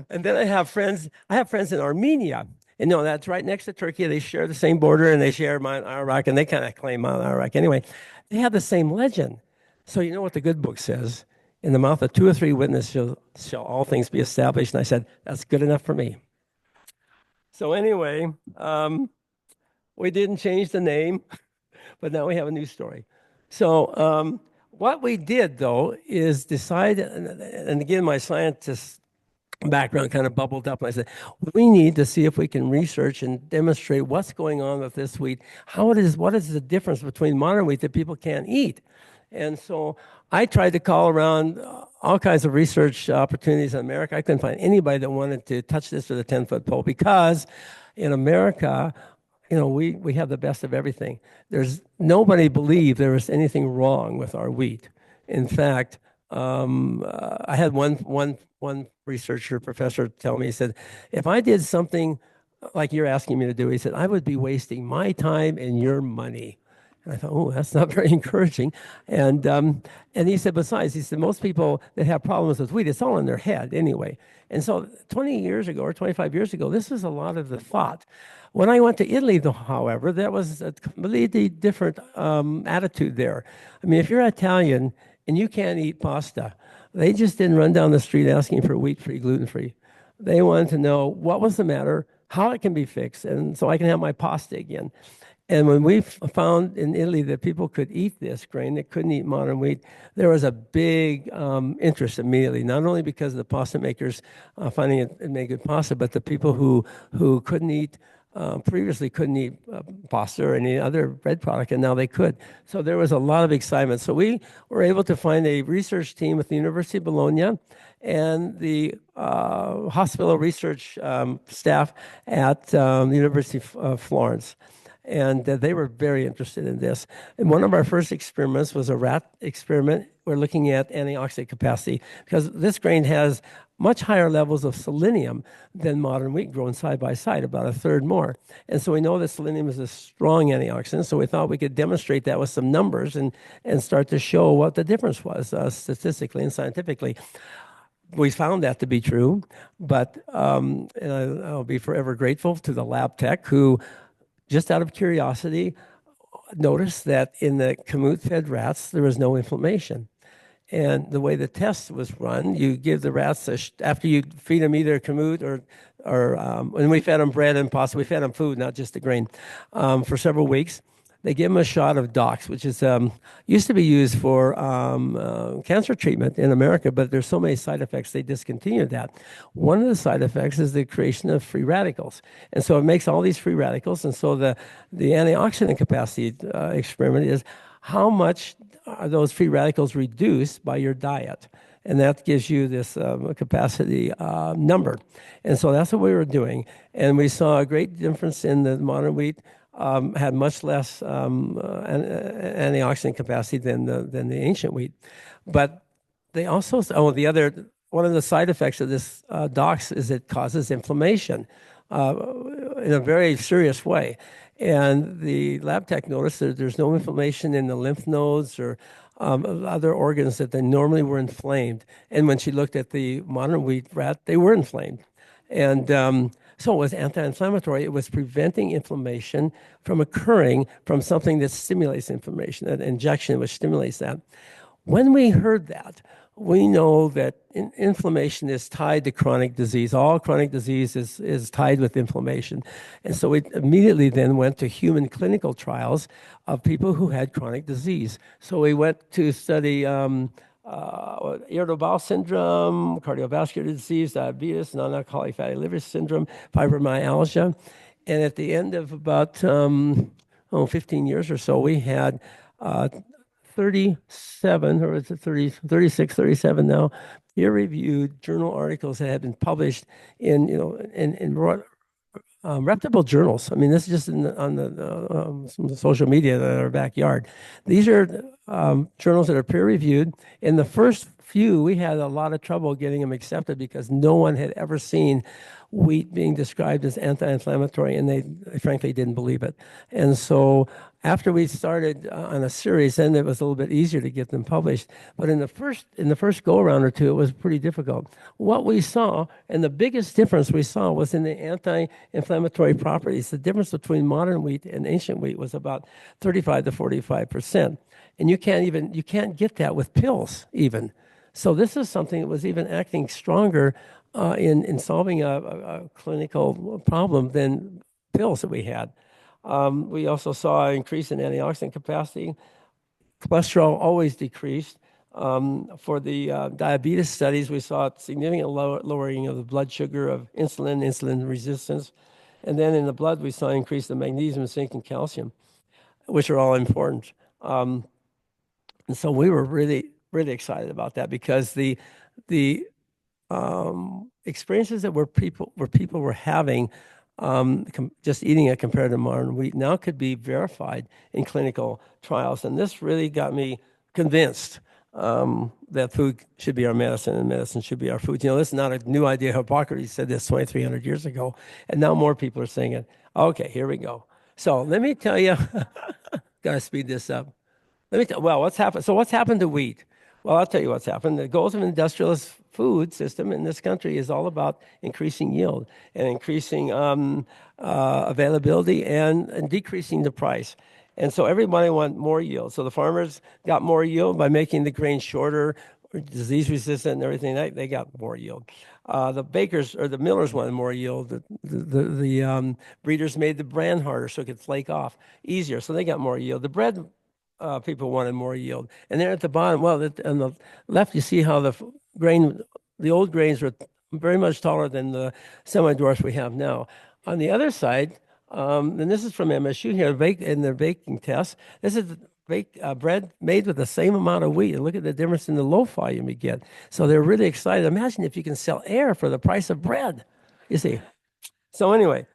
And then I have friends in Armenia. And that's right next to Turkey. They share the same border, and they share Mount Ararat, and they kind of claim Mount Ararat. Anyway, they have the same legend. So you know what the good book says? In the mouth of 2 or 3 witnesses shall all things be established. And I said, that's good enough for me. So anyway, we didn't change the name, but now we have a new story. So what we did, though, is decide, and again, my scientists background kind of bubbled up. And I said, we need to see if we can research and demonstrate what's going on with this wheat. What is the difference between modern wheat that people can't eat? And so I tried to call around all kinds of research opportunities in America. I couldn't find anybody that wanted to touch this with a 10-foot pole because in America, we have the best of everything. Nobody believed there was anything wrong with our wheat. In fact, I had one researcher, professor, tell me, he said, if I did something like you're asking me to do, he said, I would be wasting my time and your money. And I thought, oh, that's not very encouraging. And he said, besides, he said, most people that have problems with wheat, it's all in their head anyway. And so 20 years ago or 25 years ago, this was a lot of the thought. When I went to Italy, though, however, there was a completely different attitude there. I mean, if you're Italian and you can't eat pasta, they just didn't run down the street asking for wheat-free, gluten-free. They wanted to know what was the matter, how it can be fixed, and so I can have my pasta again. And when we found in Italy that people could eat this grain, that couldn't eat modern wheat, there was a big interest immediately, not only because of the pasta makers finding it made good pasta, but the people who couldn't eat previously couldn't eat pasta or any other bread product, and now they could. So there was a lot of excitement. So we were able to find a research team with the University of Bologna and the hospital research staff at the University of Florence. And they were very interested in this. And one of our first experiments was a rat experiment. We're looking at antioxidant capacity because this grain has much higher levels of selenium than modern wheat grown side by side, about 1/3 more. And so we know that selenium is a strong antioxidant, so we thought we could demonstrate that with some numbers and start to show what the difference was statistically and scientifically. we found that to be true, but and I'll be forever grateful to the lab tech who, just out of curiosity, noticed that in the Kamut-fed rats, there was no inflammation. And the way the test was run, you give the rats, after you feed them either Kamut and we fed them bread and pasta, we fed them food, not just the grain, for several weeks. They give them a shot of Dox, which is used to be used for cancer treatment in America, but there's so many side effects, they discontinued that. One of the side effects is the creation of free radicals. And so it makes all these free radicals. And so the antioxidant capacity experiment is how much are those free radicals reduced by your diet? And that gives you this capacity number. And so that's what we were doing. And we saw a great difference in the modern wheat. Had much less antioxidant capacity than the ancient wheat, but they also one of the side effects of this Dox is it causes inflammation in a very serious way, and the lab tech noticed that there's no inflammation in the lymph nodes or other organs that they normally were inflamed, and when she looked at the modern wheat rat, they were inflamed, and so it was anti-inflammatory. It was preventing inflammation from occurring from something that stimulates inflammation, an injection which stimulates that. When we heard that, we know that inflammation is tied to chronic disease. All chronic disease is tied with inflammation. And so we immediately then went to human clinical trials of people who had chronic disease. So we went to study irritable bowel syndrome, cardiovascular disease, diabetes, non-alcoholic fatty liver syndrome, fibromyalgia. And at the end of about 15 years or so, we had 37, or is it 36, 37 now, peer-reviewed journal articles that had been published in reputable journals. I mean, this is just on the social media in our backyard. These are journals that are peer-reviewed. In the first few, we had a lot of trouble getting them accepted because no one had ever seen wheat being described as anti-inflammatory, and they frankly didn't believe it. And so after we started on a series, then it was a little bit easier to get them published. But in the first go-around or two, it was pretty difficult. What we saw, and the biggest difference we saw, was in the anti-inflammatory properties. The difference between modern wheat and ancient wheat was about 35 to 45%. And you can't get that with pills even. So this is something that was even acting stronger in solving a clinical problem than pills that we had. We also saw an increase in antioxidant capacity. Cholesterol always decreased. For the diabetes studies, we saw a significant lowering of the blood sugar, of insulin resistance. And then in the blood, we saw an increase in magnesium, zinc, and calcium, which are all important. And so we were really, really excited about that because the experiences that people were having just eating it compared to modern wheat now could be verified in clinical trials. And this really got me convinced that food should be our medicine and medicine should be our food. You know, this is not a new idea. Hippocrates said this 2,300 years ago, and now more people are saying it. Okay, here we go. So let me tell you, got to speed this up. What's happened? So what's happened to wheat? Well, I'll tell you what's happened. The goals of an industrialist food system in this country is all about increasing yield and increasing availability and decreasing the price. And so everybody wants more yield. So the farmers got more yield by making the grain shorter, disease resistant and everything. They got more yield. The bakers or the millers wanted more yield. The breeders made the bran harder so it could flake off easier. So they got more yield. The bread people wanted more yield. And then at the bottom, on the left, you see how the old grains were very much taller than the semi-dwarfs we have now. On the other side, and this is from MSU here, in their baking test, this is bread made with the same amount of wheat. And look at the difference in the loaf volume you get. So they're really excited. Imagine if you can sell air for the price of bread, you see. So anyway,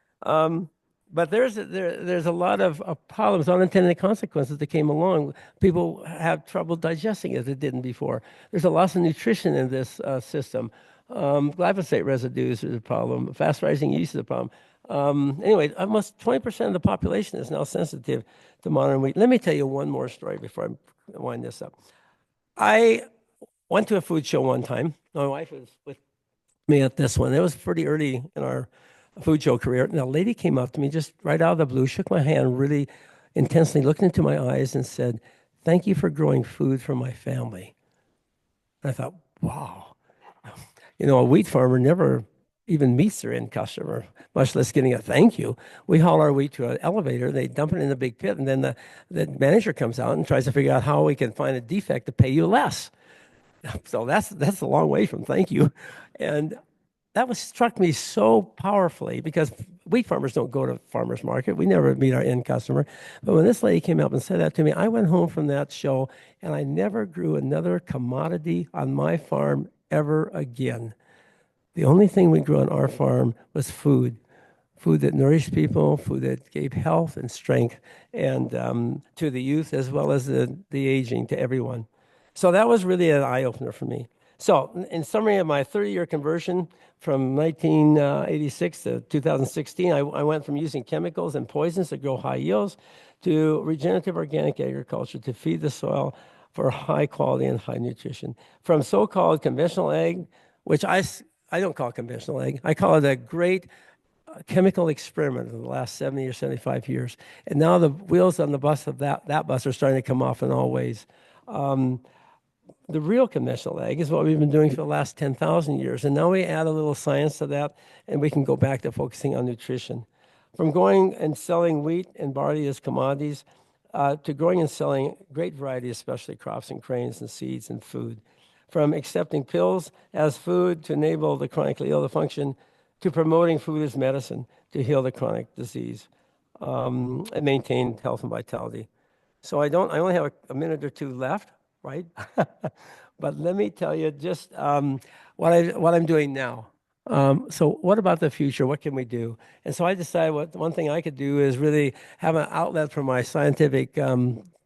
but there's a lot of problems, unintended consequences that came along. People have trouble digesting it that didn't before. There's a loss of nutrition in this system. Glyphosate residues is a problem. Fast rising yeast is a problem. Anyway, almost 20% of the population is now sensitive to modern wheat. Let me tell you one more story before I wind this up. I went to a food show one time, My wife was with me at this one. It was pretty early in our food show career. And a lady came up to me just right out of the blue, shook my hand really intensely, looked into my eyes and said, "Thank you for growing food for my family." And I thought, wow, a wheat farmer never even meets their end customer, much less getting a thank you. We haul our wheat to an elevator, they dump it in the big pit, and then the manager comes out and tries to figure out how we can find a defect to pay you less. So that's a long way from thank you. And that was struck me so powerfully because wheat farmers don't go to farmers market. We never meet our end customer. But when this lady came up and said that to me, I went home from that show and I never grew another commodity on my farm ever again. The only thing we grew on our farm was food, food that nourished people, food that gave health and strength, and to the youth as well as the aging, to everyone. So that was really an eye opener for me. So, in summary of my 30-year conversion from 1986 to 2016, I went from using chemicals and poisons to grow high yields to regenerative organic agriculture to feed the soil for high quality and high nutrition. From so-called conventional ag, which I don't call it conventional ag, I call it a great chemical experiment in the last 70 or 75 years. And now the wheels on the bus of that bus are starting to come off in all ways. The real conventional ag is what we've been doing for the last 10,000 years. And now we add a little science to that, and we can go back to focusing on nutrition. From growing and selling wheat and barley as commodities to growing and selling great variety of specialty crops and grains and seeds and food. From accepting pills as food to enable the chronically ill to function, to promoting food as medicine to heal the chronic disease and maintain health and vitality. So I only have a minute or two left, right? But let me tell you just what I'm doing now. So what about the future? What can we do? And so I decided one thing I could do is really have an outlet for my scientific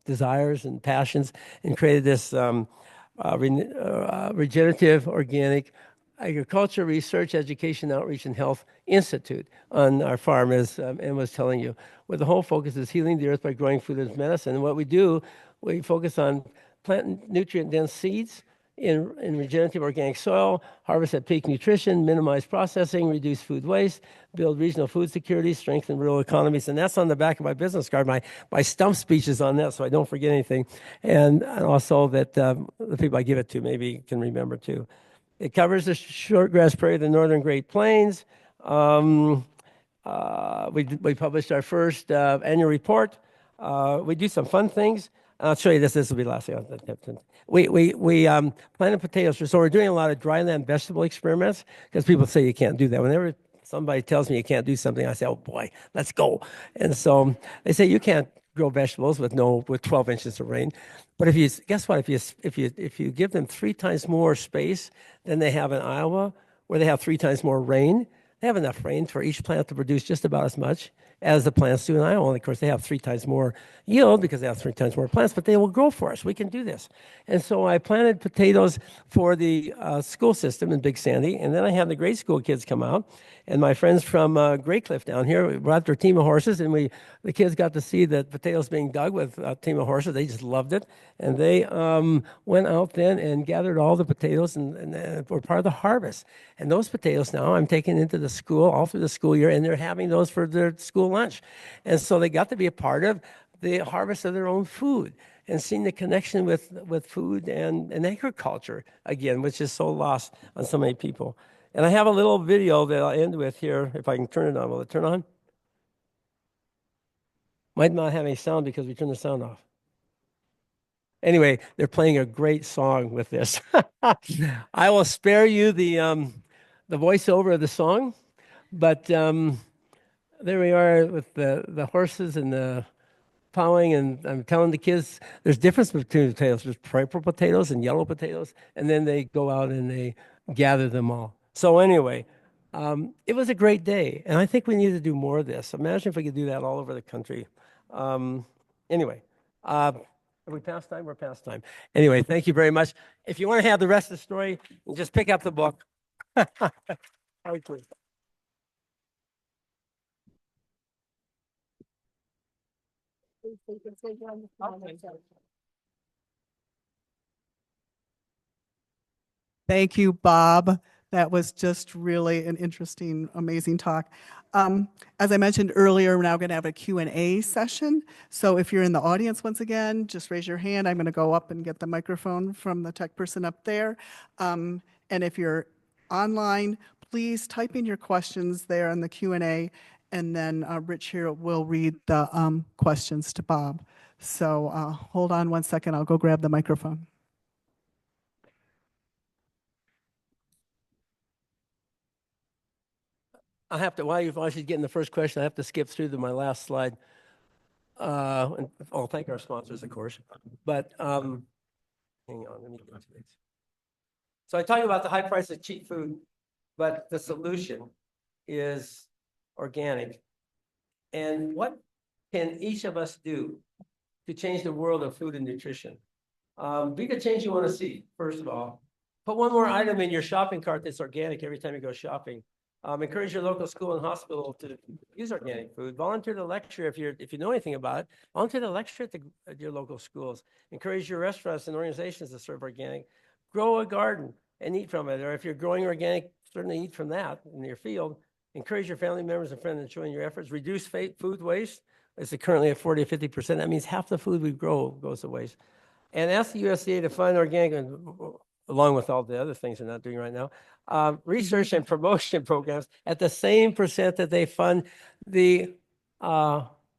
desires and passions, and created this regenerative organic agriculture research, education, outreach, and health institute on our farm, as Ann was telling you, where the whole focus is healing the earth by growing food as medicine. And what we do, we focus on plant nutrient-dense seeds in regenerative organic soil, harvest at peak nutrition, minimize processing, reduce food waste, build regional food security, strengthen rural economies. And that's on the back of my business card. My stump speech is on that, so I don't forget anything. And also that the people I give it to maybe can remember too. It covers the shortgrass prairie of the northern Great Plains. We published our first annual report. We do some fun things. I'll show you this. This will be the last thing. We planted potatoes. So we're doing a lot of dryland vegetable experiments because people say you can't do that. Whenever somebody tells me you can't do something, I say, oh boy, let's go. And so they say you can't grow vegetables with 12 inches of rain. But guess what? If you give them 3 times more space than they have in Iowa, where they have 3 times more rain, they have enough rain for each plant to produce just about as much as the plants do in Iowa. And of course, they have 3 times more yield because they have 3 times more plants, but they will grow for us. We can do this. And so I planted potatoes for the school system in Big Sandy, and then I had the grade school kids come out. And my friends from Great Cliff down here, we brought their team of horses, and the kids got to see the potatoes being dug with a team of horses. They just loved it. And they went out then and gathered all the potatoes and were part of the harvest. And those potatoes now I'm taking into the school all through the school year, and they're having those for their school lunch. And so they got to be a part of the harvest of their own food and seeing the connection with food and agriculture again, which is so lost on so many people. And I have a little video that I'll end with here, if I can turn it on. Will it turn on? Might not have any sound because we turned the sound off. Anyway, they're playing a great song with this. I will spare you the voiceover of the song, but there we are with the horses and the plowing, and I'm telling the kids there's difference between potatoes. There's purple potatoes and yellow potatoes, and then they go out and they gather them all. So anyway, it was a great day, and I think we need to do more of this. Imagine if we could do that all over the country. Anyway, are we past time? We're past time. Anyway, thank you very much. If you want to have the rest of the story, just pick up the book. Please. Thank you, Bob. That was just really an interesting, amazing talk. As I mentioned earlier, we're now going to have a Q&A session. So if you're in the audience, once again, just raise your hand. I'm going to go up and get the microphone from the tech person up there. And if you're online, please type in your questions there in the Q&A, and then Rich here will read the questions to Bob. So hold on one second. I'll go grab the microphone. I have to, while she's getting the first question, I have to skip through to my last slide. And I'll thank our sponsors, of course. But hang on, let me get to this. So I talk about the high price of cheap food, but the solution is organic. And what can each of us do to change the world of food and nutrition? Be the change you want to see, first of all. Put one more item in your shopping cart that's organic every time you go shopping. Encourage your local school and hospital to use organic food. Volunteer to lecture if you know anything about it. Volunteer to lecture at your local schools. Encourage your restaurants and organizations to serve organic. Grow a garden and eat from it. Or if you're growing organic, certainly eat from that in your field. Encourage your family members and friends to join your efforts. Reduce food waste. It's currently at 40 or 50%. That means half the food we grow goes to waste. And ask the USDA to fund organic, along with all the other things they're not doing right now, research and promotion programs at the same percent that they fund the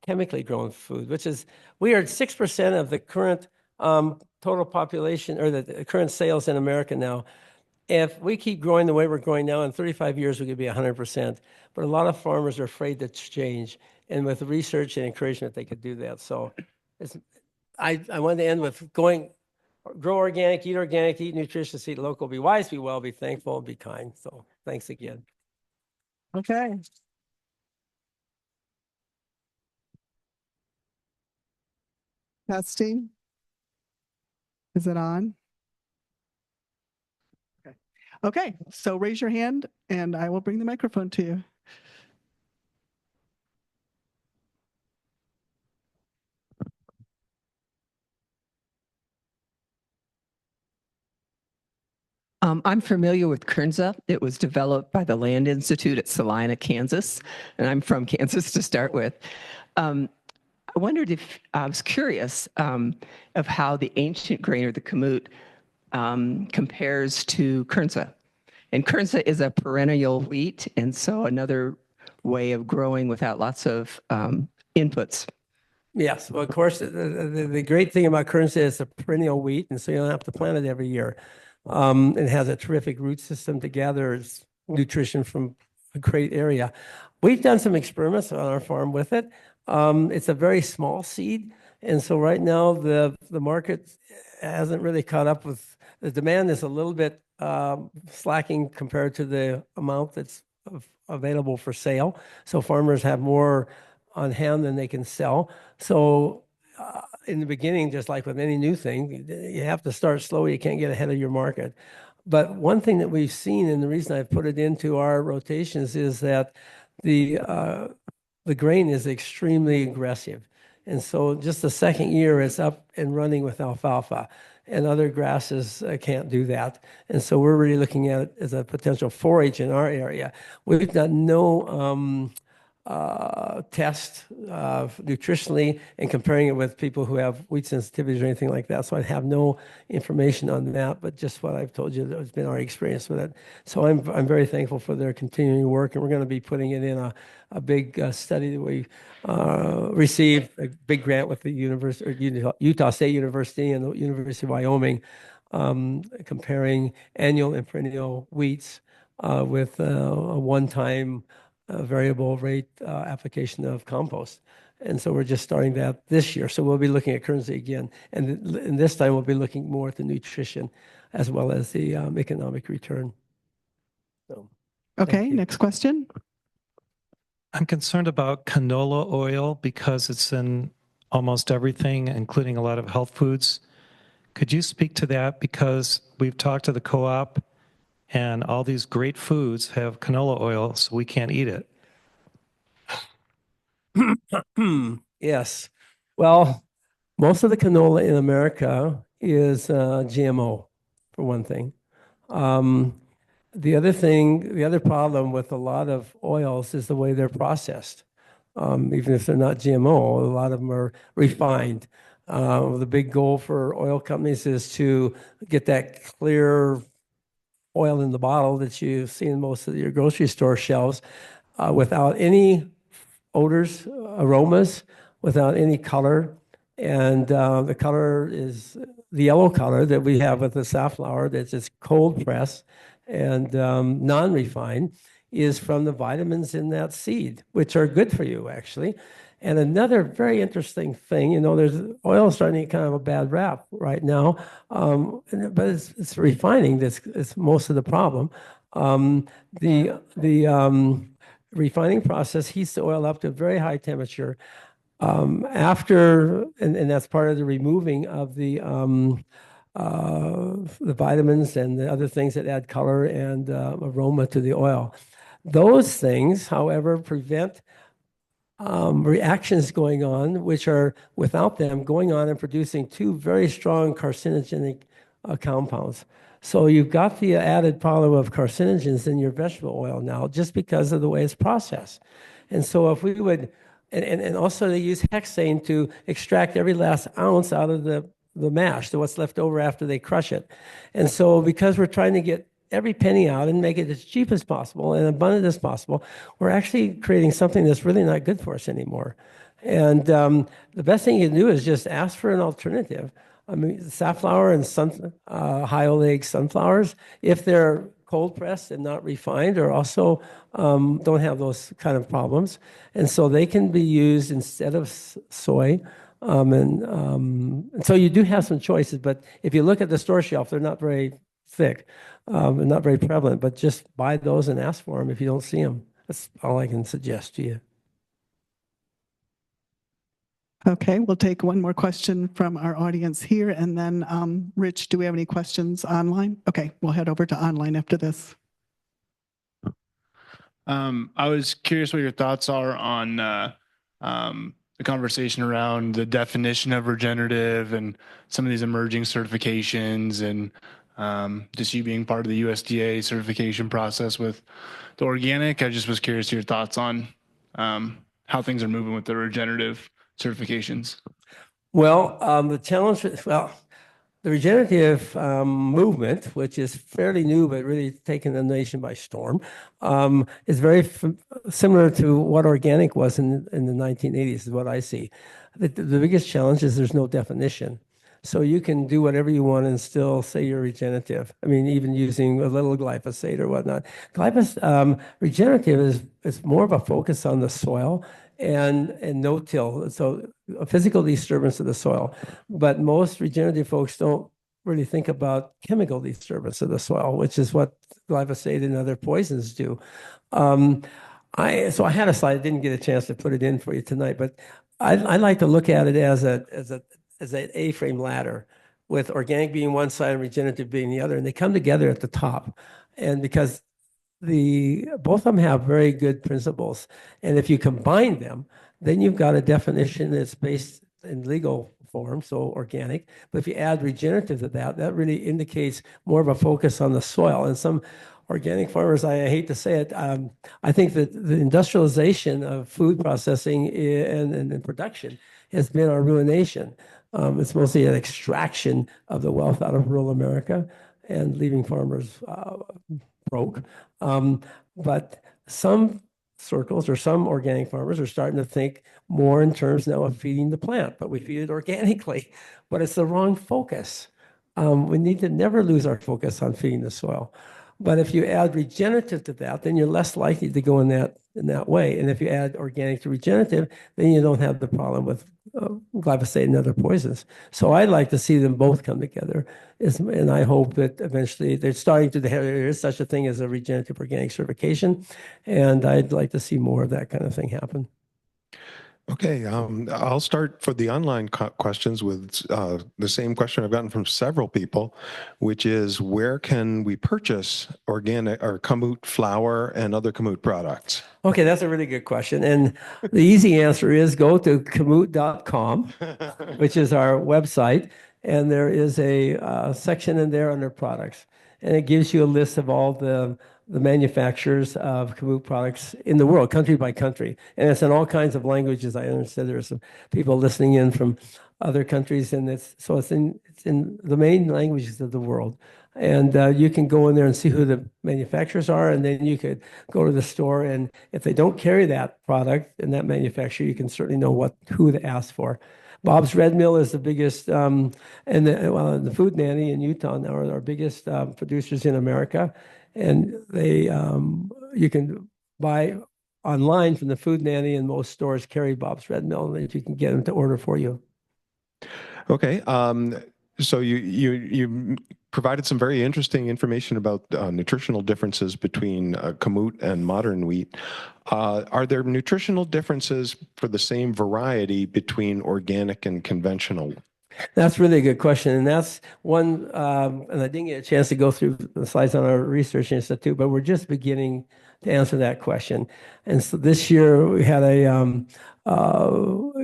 chemically grown food, which is, we are at 6% of the current total population, or the current sales in America now. If we keep growing the way we're growing now, in 35 years, we could be 100%. But a lot of farmers are afraid to change. And with research and encouragement, they could do that. So I wanted to end with grow organic, eat nutritious, eat local, be wise, be well, be thankful, and be kind. So thanks again. Okay. Testing. Is it on? Okay. Okay, so raise your hand and I will bring the microphone to you. I'm familiar with Kernza. It was developed by the Land Institute at Salina, Kansas, and I'm from Kansas to start with. I wondered if, I was curious of how the ancient grain, or the Kamut, compares to Kernza. And Kernza is a perennial wheat, and so another way of growing without lots of inputs. Yes, well, of course, the great thing about Kernza is a perennial wheat, and so you don't have to plant it every year. It has a terrific root system to gather nutrition from a great area. We've done some experiments on our farm with it. It's a very small seed, and so right now the market hasn't really caught up with the demand. Is a little bit slacking compared to the amount that's available for sale. So farmers have more on hand than they can sell. So in the beginning, just like with any new thing, you have to start slow. You can't get ahead of your market. But one thing that we've seen, and the reason I've put it into our rotations, is that the grain is extremely aggressive. And so just the second year, it's up and running with alfalfa, and other grasses can't do that. And so we're really looking at it as a potential forage in our area. We've done no test nutritionally and comparing it with people who have wheat sensitivities or anything like that. So I have no information on that, but just what I've told you has been our experience with it. So I'm very thankful for their continuing work, and we're going to be putting it in a big study that we received a big grant with the Utah State University and the University of Wyoming, comparing annual and perennial wheats with a one-time variable rate application of compost. And so we're just starting that this year. So we'll be looking at currency again. And this time we'll be looking more at the nutrition as well as the economic return. So, Okay, next question. I'm concerned about canola oil because it's in almost everything, including a lot of health foods. Could you speak to that? Because we've talked to the co-op, and all these great foods have canola oil, so we can't eat it. Yes. Well, most of the canola in America is GMO, for one thing. The other problem with a lot of oils is the way they're processed. Even if they're not GMO, a lot of them are refined. The big goal for oil companies is to get that clear oil in the bottle that you see in most of your grocery store shelves without any odors, aromas, without any color. And the color is the yellow color that we have with the safflower that's just cold pressed and non-refined is from the vitamins in that seed, which are good for you, actually. And another very interesting thing, there's oil starting to get kind of a bad rap right now, but it's refining that's most of the problem. The refining process heats the oil up to a very high temperature. And that's part of the removing of the vitamins and the other things that add color and aroma to the oil. Those things, however, prevent reactions going on, which are without them going on and producing two very strong carcinogenic compounds. So you've got the added problem of carcinogens in your vegetable oil now just because of the way it's processed. And so if we would, and also they use hexane to extract every last ounce out of the mash, to what's left over after they crush it. And so because we're trying to get every penny out and make it as cheap as possible and abundant as possible, we're actually creating something that's really not good for us anymore. And the best thing you can do is just ask for an alternative. I mean, safflower and high oleic sunflowers, if they're cold pressed and not refined, are also don't have those kind of problems. And so they can be used instead of soy. And so you do have some choices, but if you look at the store shelf, they're not very thick and not very prevalent, but just buy those and ask for them if you don't see them. That's all I can suggest to you. Okay, we'll take one more question from our audience here, and then Rich, do we have any questions online? Okay, we'll head over to online after this. I was curious what your thoughts are on the conversation around the definition of regenerative and some of these emerging certifications and just you being part of the USDA certification process with the organic. I just was curious your thoughts on how things are moving with the regenerative certifications. Well, the regenerative movement, which is fairly new but really taken the nation by storm, is very similar to what organic was in the 1980s, is what I see. The biggest challenge is there's no definition. So you can do whatever you want and still say you're regenerative. I mean, even using a little glyphosate or whatnot. Regenerative is more of a focus on the soil and no-till, so a physical disturbance of the soil. But most regenerative folks don't really think about chemical disturbance of the soil, which is what glyphosate and other poisons do. So I had a slide, I didn't get a chance to put it in for you tonight, but I like to look at it as an A-frame ladder, with organic being one side and regenerative being the other, and they come together at the top. And because both of them have very good principles, and if you combine them, then you've got a definition that's based in legal form, so organic. But if you add regenerative to that really indicates more of a focus on the soil. And some organic farmers, I hate to say it, I think that the industrialization of food processing and production has been our ruination. It's mostly an extraction of the wealth out of rural America and leaving farmers broke. But some circles or some organic farmers are starting to think more in terms now of feeding the plant, but we feed it organically, but it's the wrong focus. We need to never lose our focus on feeding the soil. But if you add regenerative to that, then you're less likely to go in that way. And if you add organic to regenerative, then you don't have the problem with glyphosate and other poisons. So I'd like to see them both come together. And I hope that eventually there is such a thing as a regenerative organic certification. And I'd like to see more of that kind of thing happen. Okay, I'll start for the online questions with the same question I've gotten from several people, which is where can we purchase organic or Kamut flour and other Kamut products? Okay, that's a really good question. And the easy answer is go to kamut.com, which is our website. And there is a section in there under products. and it gives you a list of all the manufacturers of Kamut products in the world, country by country. And it's in all kinds of languages. I understand there are some people listening in from other countries, and it's in the main languages of the world. And you can go in there and see who the manufacturers are, and then you could go to the store, and if they don't carry that product and that manufacturer, you can certainly know who to ask for. Bob's Red Mill is the biggest, and the Food Nanny in Utah now are our biggest producers in America, and you can buy online from the Food Nanny, and most stores carry Bob's Red Mill, and if you can get them to order for you. Okay. So you provided some very interesting information about nutritional differences between Kamut and modern wheat. Are there nutritional differences for the same variety between organic and conventional? That's really a good question. And that's one, and I didn't get a chance to go through the slides on our research institute, but we're just beginning to answer that question. And so this year we had a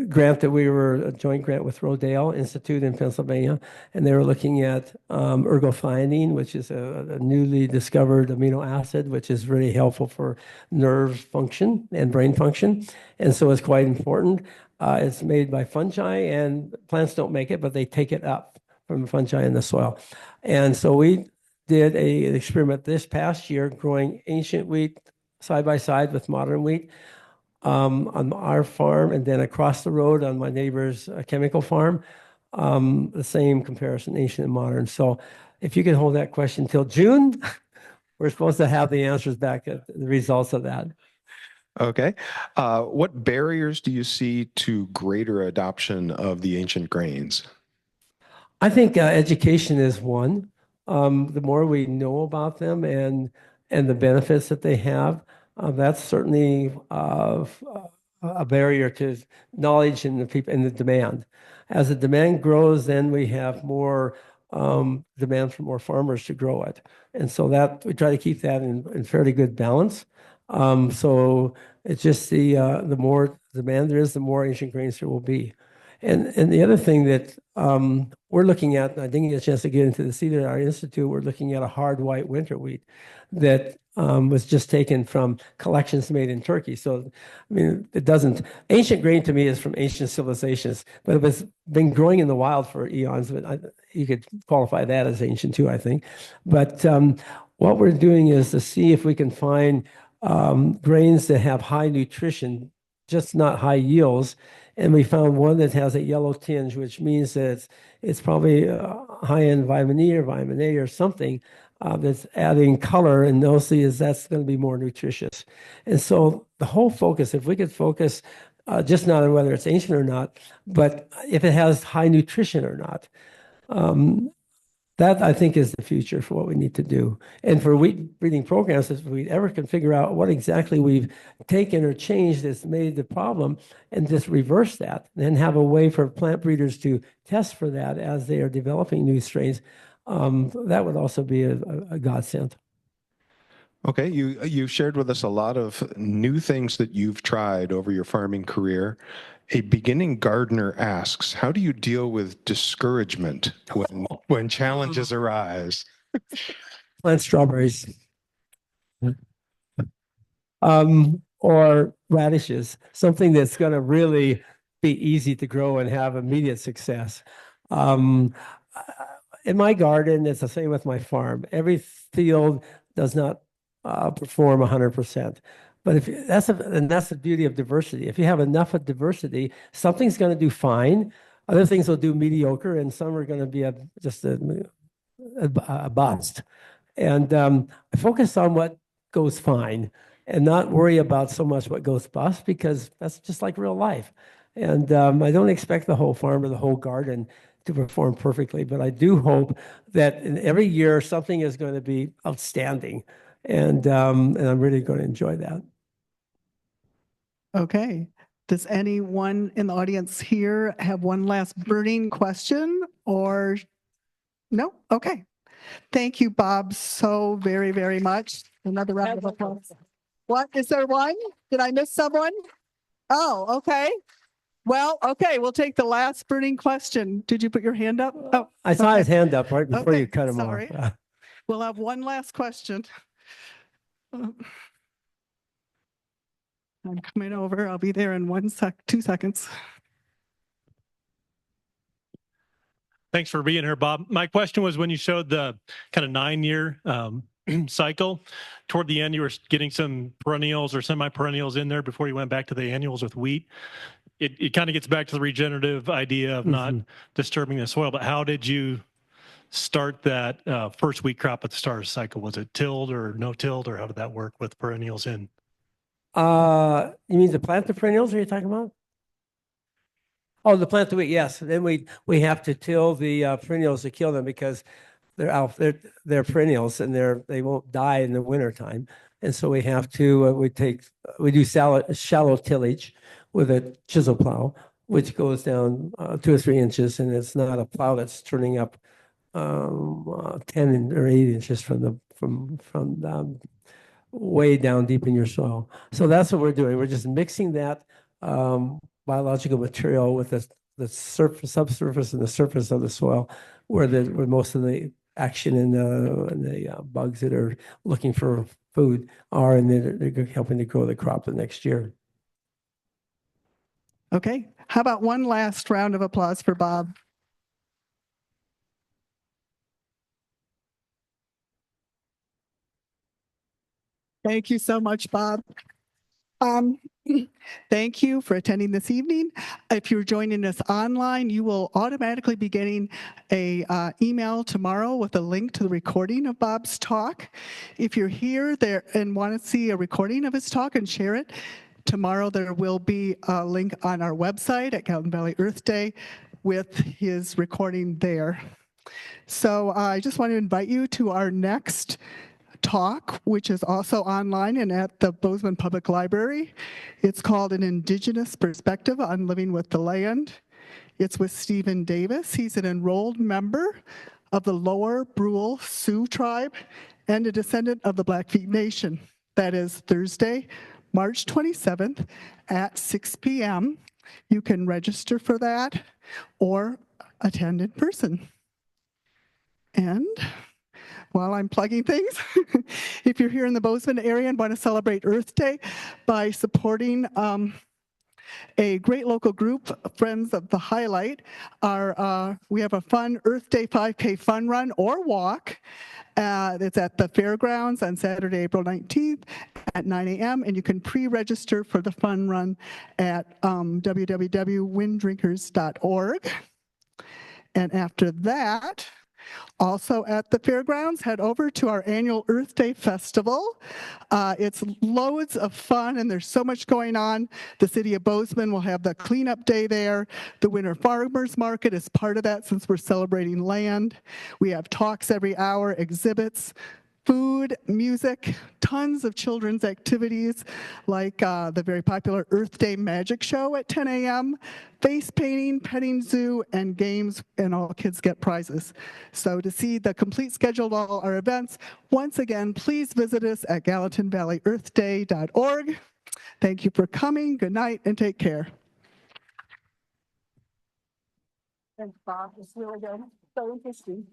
grant a joint grant with Rodale Institute in Pennsylvania, and they were looking at ergothioneine, which is a newly discovered amino acid, which is really helpful for nerve function and brain function. And so it's quite important. It's made by fungi, and plants don't make it, but they take it up from the fungi in the soil. And so we did an experiment this past year growing ancient wheat side by side with modern wheat on our farm, and then across the road on my neighbor's chemical farm, the same comparison, ancient and modern. So if you can hold that question till June, we're supposed to have the answers back at the results of that. Okay. What barriers do you see to greater adoption of the ancient grains? I think education is one. The more we know about them and the benefits that they have, that's certainly a barrier to knowledge and the demand. As the demand grows, then we have more demand for more farmers to grow it, and so that we try to keep that in fairly good balance. So it's just the more demand there is, the more ancient grains there will be. And the other thing that we're looking at, and I didn't get a chance to get into this either at our institute, we're looking at a hard white winter wheat that was just taken from collections made in Turkey. So, I mean, ancient grain to me is from ancient civilizations, but it was been growing in the wild for eons. But you could qualify that as ancient too, I think. But what we're doing is to see if we can find grains that have high nutrition, just not high yields. And we found one that has a yellow tinge, which means that it's probably high in vitamin E or vitamin A or something that's adding color, and mostly that's going to be more nutritious. And so the whole focus, if we could focus just not on whether it's ancient or not, but if it has high nutrition or not, that I think is the future for what we need to do. And for wheat breeding programs, if we ever can figure out what exactly we've taken or changed that's made the problem and just reverse that, then have a way for plant breeders to test for that as they are developing new strains, that would also be a godsend. Okay, you shared with us a lot of new things that you've tried over your farming career. A beginning gardener asks, how do you deal with discouragement when challenges arise? Plant strawberries. Or radishes, something that's going to really be easy to grow and have immediate success. In my garden, it's the same with my farm. Every field does not perform 100%. But that's the beauty of diversity. If you have enough of diversity, something's going to do fine. Other things will do mediocre, and some are going to be just a bust. And I focus on what goes fine and not worry about so much what goes bust, because that's just like real life. And I don't expect the whole farm or the whole garden to perform perfectly, but I do hope that in every year something is going to be outstanding. And I'm really going to enjoy that. Okay. Does anyone in the audience here have one last burning question or no? Okay. Thank you, Bob, so very, very much. Another round of applause. What? Is there one? Did I miss someone? Oh, okay. Well, okay. We'll take the last burning question. Did you put your hand up? Oh, I saw okay. his hand up right before Okay, you cut him sorry. off. We'll have one last question. I'm coming over. I'll be there in 2 seconds. Thanks for being here, Bob. My question was when you showed the kind of 9-year cycle, toward the end, you were getting some perennials or semi-perennials in there before you went back to the annuals with wheat. It kind of gets back to the regenerative idea of not disturbing the soil, but how did you start that first wheat crop at the start of the cycle? Was it tilled or no tilled, or how did that work with perennials in? You mean to plant the perennials? Are you talking about? Oh, the plant the wheat. Yes. Then we have to till the perennials to kill them because they're perennials and they won't die in the wintertime. And so we have to we do shallow tillage with a chisel plow, which goes down 2 or 3 inches, and it's not a plow that's turning up 10 or 8 inches from way down deep in your soil. So that's what we're doing. We're just mixing that biological material with the subsurface and the surface of the soil, where most of the action and the bugs that are looking for food are, and they're helping to grow the crop the next year. Okay. How about one last round of applause for Bob? Thank you so much, Bob. Thank you for attending this evening. If you're joining us online, you will automatically be getting a email tomorrow with a link to the recording of Bob's talk. If you're here there and want to see a recording of his talk and share it, tomorrow there will be a link on our website at Gallatin Valley Earth Day with his recording there. So I just want to invite you to our next talk, which is also online and at the Bozeman Public Library. It's called An Indigenous Perspective on Living with the Land. It's with Stephen Davis. He's an enrolled member of the Lower Brule Sioux Tribe and a descendant of the Blackfeet Nation. That is Thursday, March 27th at 6 p.m. You can register for that or attend in person. And while I'm plugging things, if you're here in the Bozeman area and want to celebrate Earth Day by supporting a great local group, Friends of the Highlight, we have a fun Earth Day 5K fun run or walk. It's at the fairgrounds on Saturday, April 19th at 9 a.m. And you can pre-register for the fun run at www.winddrinkers.org. And after that, also at the fairgrounds, head over to our annual Earth Day Festival. It's loads of fun and there's so much going on. The city of Bozeman will have the cleanup day there. The Winter Farmers Market is part of that since we're celebrating land. We have talks every hour, exhibits, food, music, tons of children's activities like the very popular Earth Day Magic Show at 10 a.m., face painting, petting zoo, and games, and all kids get prizes. So to see the complete schedule of all our events, once again, please visit us at GallatinValleyEarthDay.org. Thank you for coming. Good night and take care. Thanks, Bob. It's really good. So interesting.